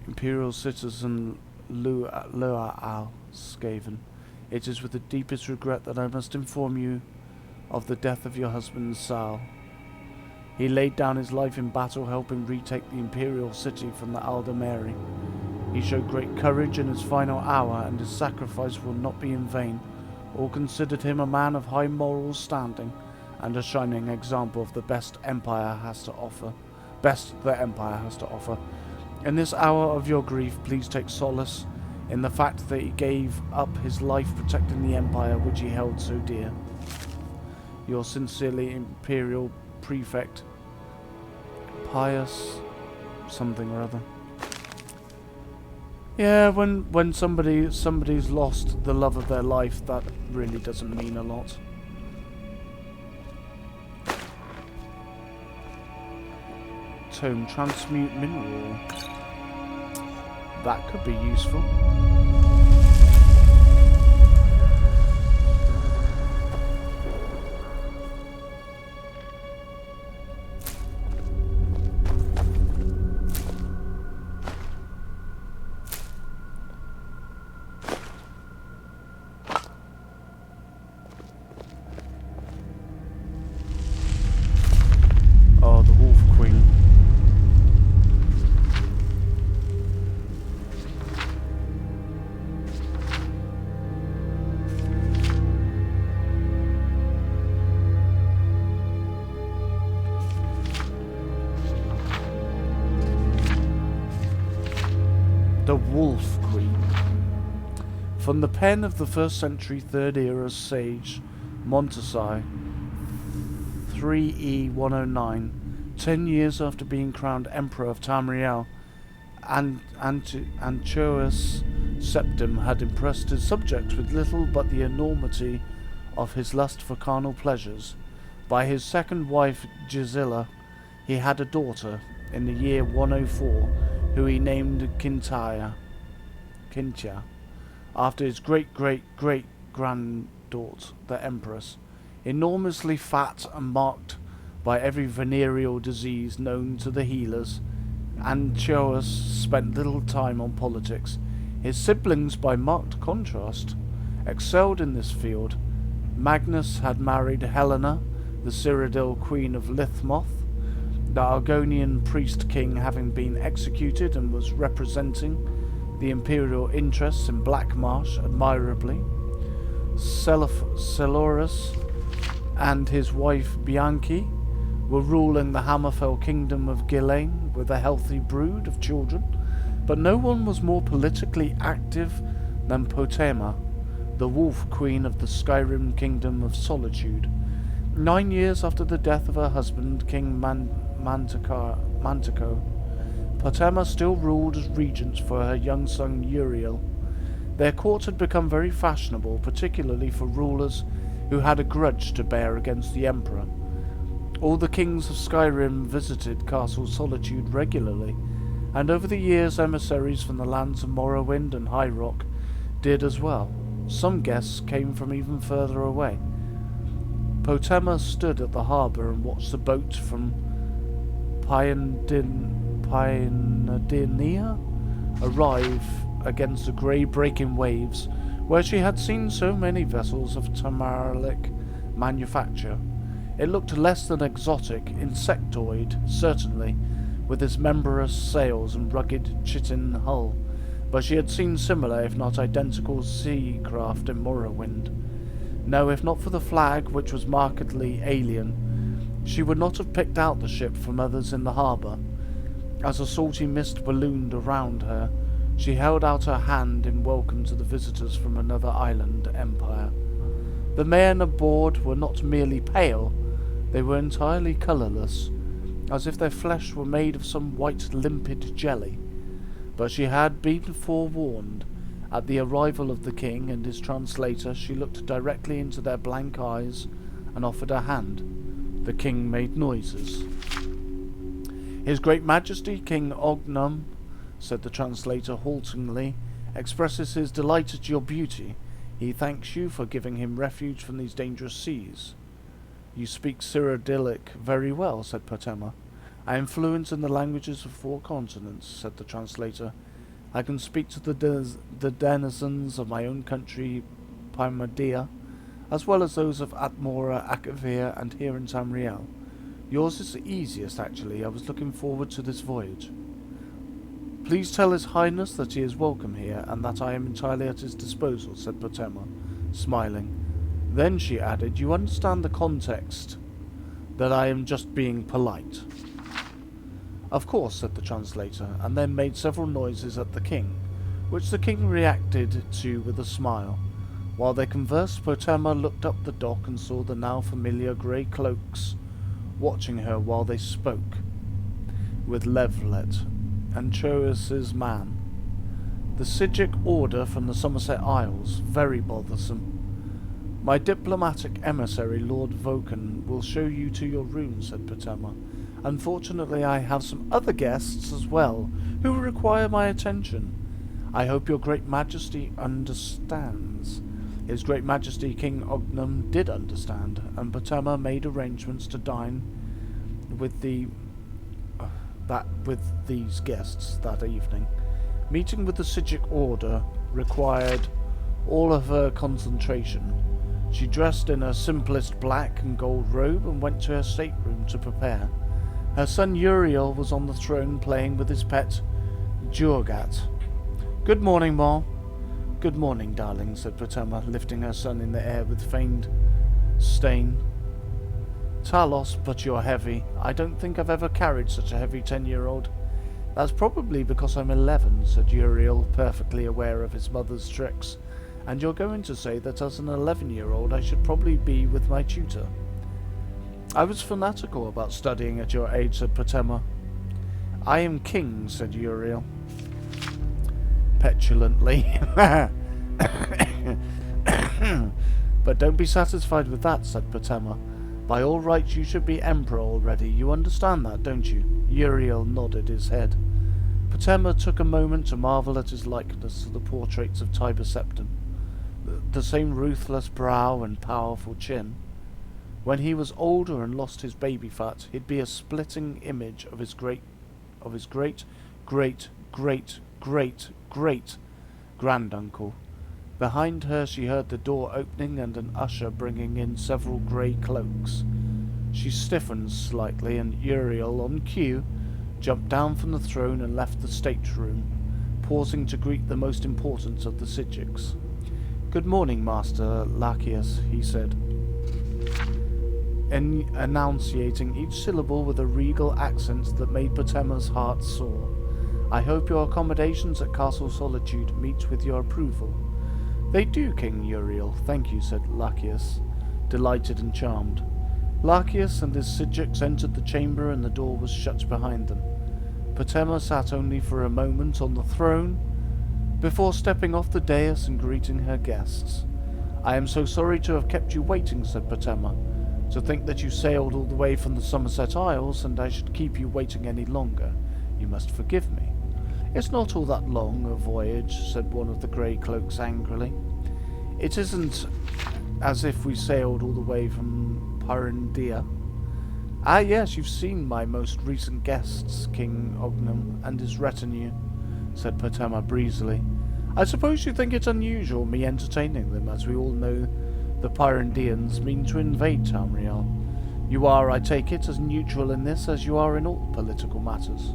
S1: Imperial citizen Lua Al Skaven. It is with the deepest regret that I must inform you of the death of your husband Sal. He laid down his life in battle, helping retake the Imperial city from the Aldemari. He showed great courage in his final hour, and his sacrifice will not be in vain. All considered him a man of high moral standing, and a shining example of the best the Empire has to offer. In this hour of your grief, please take solace in the fact that he gave up his life protecting the Empire which he held so dear. Yours sincerely, Imperial Prefect, Pius something or other. Yeah, when somebody's lost the love of their life, that really doesn't mean a lot. Tome transmute mineral. That could be useful. Oh, the Wolf Queen. The Wolf Queen. From the pen of the 1st century 3rd era sage Montesai, 3E109, 10 years after being crowned Emperor of Tamriel, Antiochus Septim had impressed his subjects with little but the enormity of his lust for carnal pleasures. By his second wife Gisela, he had a daughter in the year 104, who he named Kintia, after his great-great-great-granddaughter, the Empress. Enormously fat and marked by every venereal disease known to the healers, Antiochus spent little time on politics. His siblings, by marked contrast, excelled in this field. Magnus had married Helena, the Cyrodiil queen of Lithmoth, the Argonian priest-king having been executed and was representing the imperial interests in Blackmarsh admirably. Celoris and his wife Bianchi were ruling the Hammerfell kingdom of Ghislaine with a healthy brood of children, but no one was more politically active than Potema, the wolf queen of the Skyrim kingdom of Solitude. 9 years after the death of her husband, King Mantico, Potema still ruled as regent for her young son Uriel. Their court had become very fashionable, particularly for rulers who had a grudge to bear against the Emperor. All the kings of Skyrim visited Castle Solitude regularly, and over the years emissaries from the lands of Morrowind and High Rock did as well. Some guests came from even further away. Potema stood at the harbour and watched the boat from Pioneer arrive against the grey breaking waves, where she had seen so many vessels of Tamaric manufacture. It looked less than exotic, insectoid, certainly, with its membranous sails and rugged chitin hull, but she had seen similar, if not identical, sea craft in Morrowind. No, if not for the flag, which was markedly alien, she would not have picked out the ship from others in the harbour. As a salty mist ballooned around her, she held out her hand in welcome to the visitors from another island empire. The men aboard were not merely pale, they were entirely colourless, as if their flesh were made of some white limpid jelly. But she had been forewarned. At the arrival of the king and his translator, she looked directly into their blank eyes and offered her hand. The king made noises. His Great Majesty, King Ognum, said the translator haltingly, expresses his delight at your beauty. He thanks you for giving him refuge from these dangerous seas. You speak Cyrodiilic very well, said Potema. I am fluent in the languages of 4 continents, said the translator. I can speak to the denizens of my own country, Paimadia, as well as those of Atmora, Akavir, and here in Tamriel. Yours is the easiest, actually. I was looking forward to this voyage. Please tell His Highness that he is welcome here, and that I am entirely at his disposal, said Potema, smiling. Then she added, you understand the context, that I am just being polite. Of course, said the translator, and then made several noises at the king, which the king reacted to with a smile. While they conversed, Potema looked up the dock and saw the now familiar grey cloaks watching her while they spoke with Levlet and Troas's man. The Sigic order from the Somerset Isles, very bothersome. My diplomatic emissary, Lord Voken, will show you to your room, said Potema. Unfortunately, I have some other guests as well, who require my attention. I hope your Great Majesty understands. His Great Majesty King Ognum did understand, and Potema made arrangements to dine with these guests that evening. Meeting with the Sigic order required all of her concentration. She dressed in her simplest black and gold robe and went to her stateroom to prepare. Her son Uriel was on the throne playing with his pet Jurgat. Good morning, Ma. Good morning, darling, said Potema, lifting her son in the air with feigned stain. Talos, but you're heavy. I don't think I've ever carried such a heavy 10-year-old. That's probably because I'm 11, said Uriel, perfectly aware of his mother's tricks. And you're going to say that as an 11-year-old I should probably be with my tutor. I was fanatical about studying at your age, said Potema. I am king, said Uriel, petulantly. But don't be satisfied with that, said Potema. By all rights you should be emperor already. You understand that, don't you? Uriel nodded his head. Potema took a moment to marvel at his likeness to the portraits of Tiber Septim. The same ruthless brow and powerful chin. When he was older and lost his baby fat, he'd be a splitting image of his great granduncle. Behind her she heard the door opening and an usher bringing in several grey cloaks. She stiffened slightly, and Uriel, on cue, jumped down from the throne and left the stateroom, pausing to greet the most important of the Sigics. Good morning, Master Lachius, he said, enunciating each syllable with a regal accent that made Potema's heart soar. I hope your accommodations at Castle Solitude meet with your approval. They do, King Uriel, thank you, said Lachius, delighted and charmed. Lachius and his Sigics entered the chamber and the door was shut behind them. Patema sat only for a moment on the throne before stepping off the dais and greeting her guests. "I am so sorry to have kept you waiting," said Patema. "To think that you sailed all the way from the Somerset Isles, and I should keep you waiting any longer. You must forgive me." "It's not all that long a voyage," said one of the grey cloaks angrily. "It isn't as if we sailed all the way from Pyrendia." "Ah yes, you've seen my most recent guests, King Ognum and his retinue," said Patema breezily. "I suppose you think it unusual me entertaining them, as we all know the Pyrendians mean to invade Tamriel. You are, I take it, as neutral in this as you are in all political matters."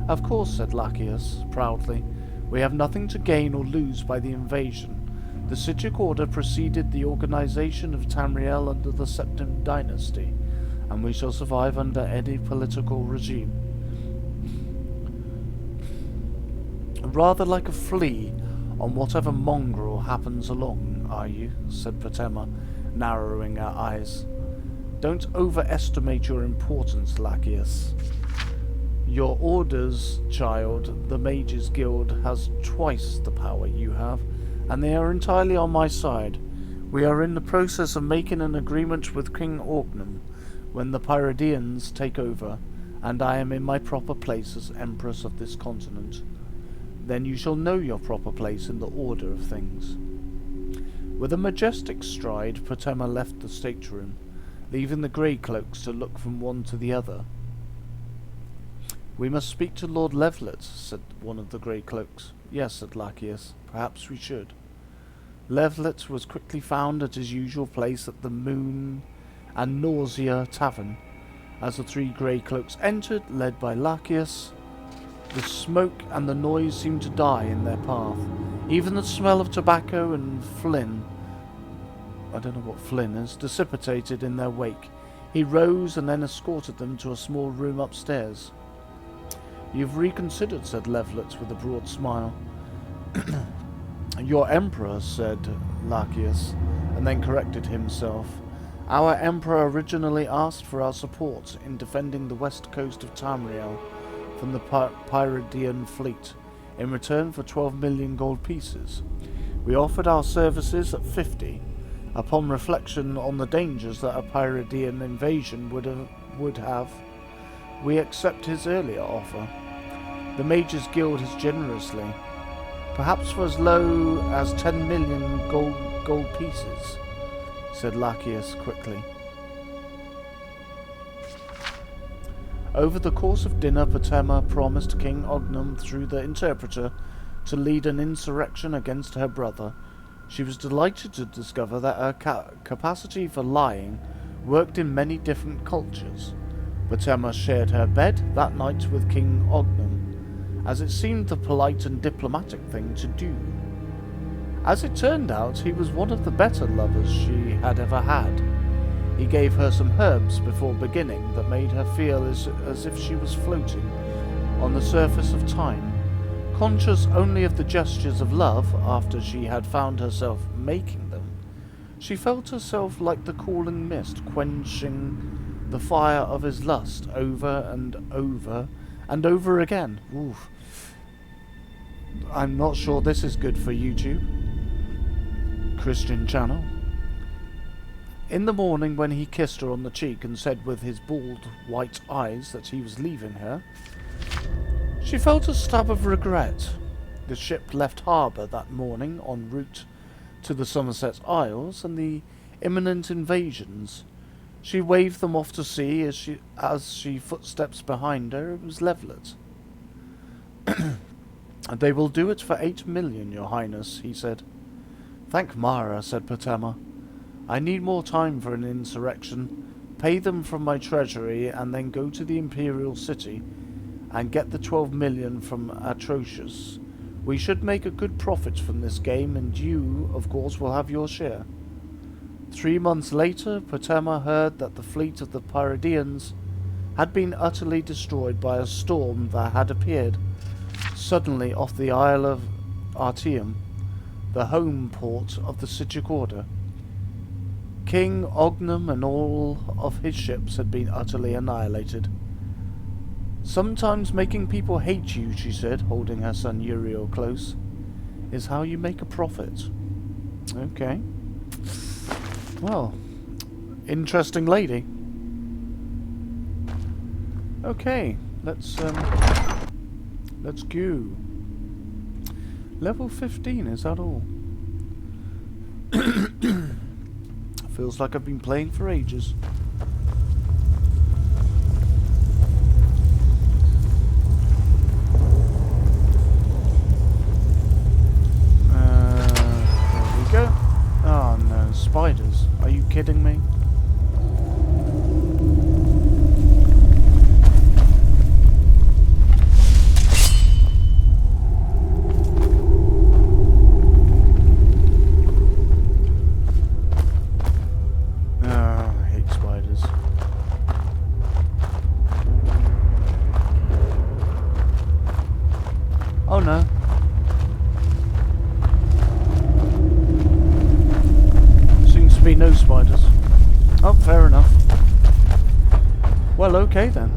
S1: "Of course," said Lachius proudly. "We have nothing to gain or lose by the invasion. The Sigic Order preceded the organization of Tamriel under the Septim Dynasty, and we shall survive under any political regime." "Rather like a flea on whatever mongrel happens along, are you?" said Patema, narrowing her eyes. "Don't overestimate your importance, Lachius. Your orders, child, the Mages Guild, has twice the power you have, and they are entirely on my side. We are in the process of making an agreement with King Orkney when the Pyradians take over, and I am in my proper place as Empress of this continent. Then you shall know your proper place in the order of things." With a majestic stride, Patema left the stateroom, leaving the grey cloaks to look from one to the other. "We must speak to Lord Levelet," said one of the grey cloaks. "Yes," said Lachius, "perhaps we should." Levelet was quickly found at his usual place at the Moon and Nausea Tavern. As the three grey cloaks entered, led by Lachius, the smoke and the noise seemed to die in their path. Even the smell of tobacco and Flynn, I don't know what Flynn is, dissipated in their wake. He rose and then escorted them to a small room upstairs. "You've reconsidered," said Levelet with a broad smile. "Your Emperor," said Lachius, and then corrected himself. "Our Emperor originally asked for our support in defending the west coast of Tamriel from the Pyradian fleet, in return for 12 million gold pieces. We offered our services at 50. Upon reflection on the dangers that a Pyradian invasion would have, we accept his earlier offer. The Mages Guild has generously, perhaps for as low as 10 million gold pieces," said Lachius quickly. Over the course of dinner, Patema promised King Ognum through the interpreter to lead an insurrection against her brother. She was delighted to discover that her capacity for lying worked in many different cultures. Patema shared her bed that night with King Ognum, as it seemed the polite and diplomatic thing to do. As it turned out, he was one of the better lovers she had ever had. He gave her some herbs before beginning that made her feel as if she was floating on the surface of time, conscious only of the gestures of love after she had found herself making them. She felt herself like the cooling mist quenching the fire of his lust over and over and over again. Oof. I'm not sure this is good for YouTube. Christian channel. In the morning, when he kissed her on the cheek and said with his bald white eyes that he was leaving her, she felt a stab of regret. The ship left harbour that morning en route to the Somerset Isles and the imminent invasions. She waved them off to sea as she footsteps behind her. It was Levelet. "They will do it for 8 million, your highness," he said. "Thank Mara," said Patema. "I need more time for an insurrection. Pay them from my treasury and then go to the Imperial City and get the 12 million from Atrocious. We should make a good profit from this game, and you, of course, will have your share." 3 months later, Patema heard that the fleet of the Pyradians had been utterly destroyed by a storm that had appeared suddenly off the Isle of Artium, the home port of the Sigic Order. King Ognum and all of his ships had been utterly annihilated. Sometimes making people hate you, she said, holding her son Uriel close, is how you make a profit. Okay. Well, interesting lady. Okay, let's go. Level 15, is that all? Feels like I've been playing for ages. There we go. Oh no, spiders. Are you kidding me? Oh no. Seems to be no spiders. Oh, fair enough. Well, okay then.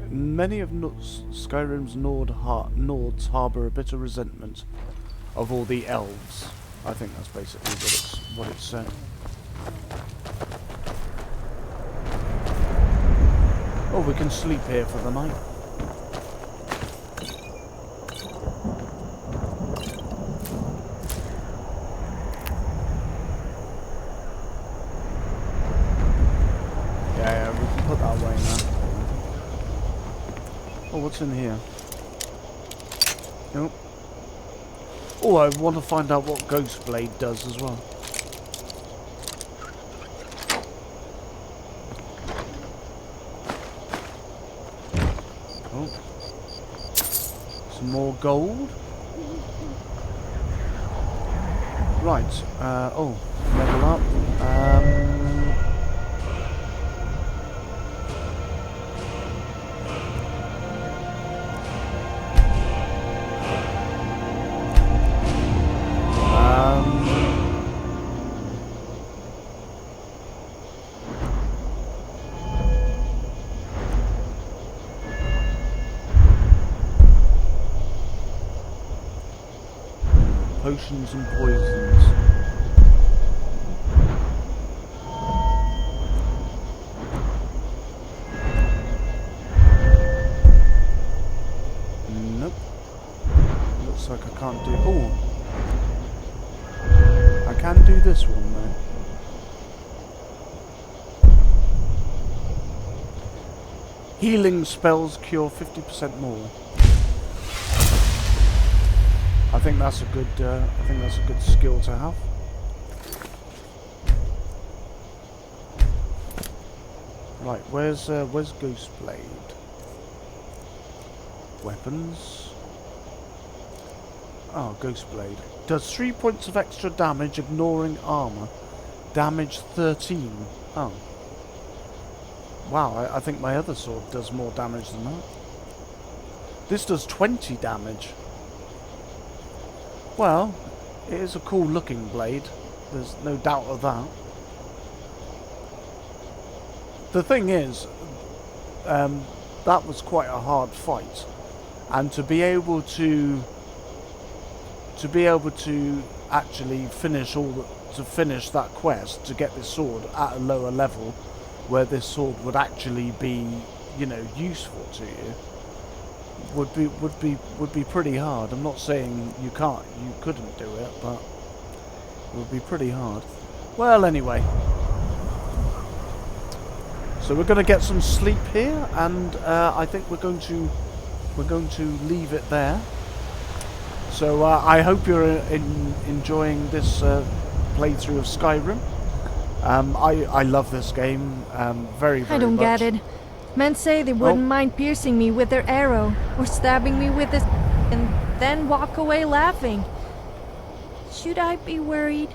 S1: Many of Skyrim's Nords harbour a bitter resentment of all the elves. I think that's basically what it's saying. Oh, we can sleep here for the night. Yeah, we can put that away now. Oh, what's in here? Nope. Oh, I want to find out what Ghostblade does as well. Some more gold. Right. Oh, level up. Potions and poisons. Nope. Looks like I can't do... Oh! I can do this one though. Healing spells cure 50% more. I think that's a good skill to have. Right, where's Ghostblade? Weapons. Oh, Ghostblade. Does 3 points of extra damage ignoring armor. Damage 13. Oh. Wow, I think my other sword does more damage than that. This does 20 damage. Well, it is a cool looking blade. There's no doubt of that. The thing is, that was quite a hard fight, and to be able to actually finish finish that quest, to get this sword at a lower level, where this sword would actually be, you know, useful to you, would be pretty hard. I'm not saying you couldn't do it, but it would be pretty hard. Well, anyway, so we're going to get some sleep here, and I think we're going to leave it there. So I hope you're enjoying this playthrough of Skyrim. I love this game very much.
S7: I don't get it. Men say they wouldn't mind piercing me with their arrow, or stabbing me with this, and then walk away laughing. Should I be worried?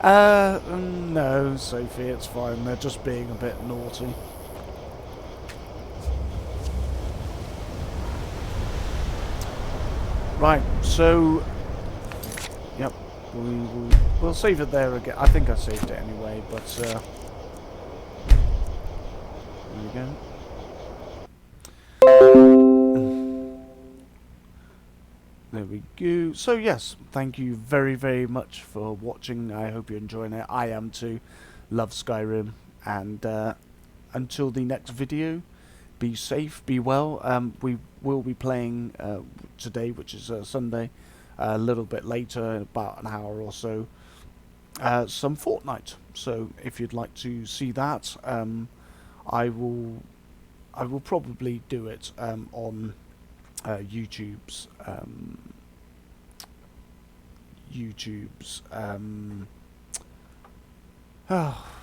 S1: No, Sophie, it's fine. They're just being a bit naughty. Right, so... Yep, we we'll save it there again. I think I saved it anyway, but there we go. There we go. So yes, thank you very, very much for watching. I hope you're enjoying it. I am too. Love Skyrim. And until the next video, be safe, be well. We will be playing today, which is Sunday, a little bit later, in about an hour or so, some Fortnite. So if you'd like to see that, I will probably do it on YouTube's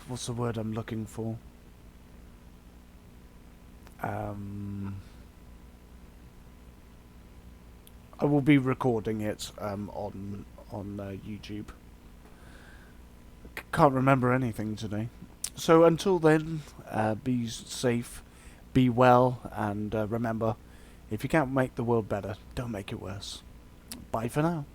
S1: what's the word I'm looking for? I will be recording it on YouTube. Can't remember anything today. So until then, be safe, be well, and remember, if you can't make the world better, don't make it worse. Bye for now.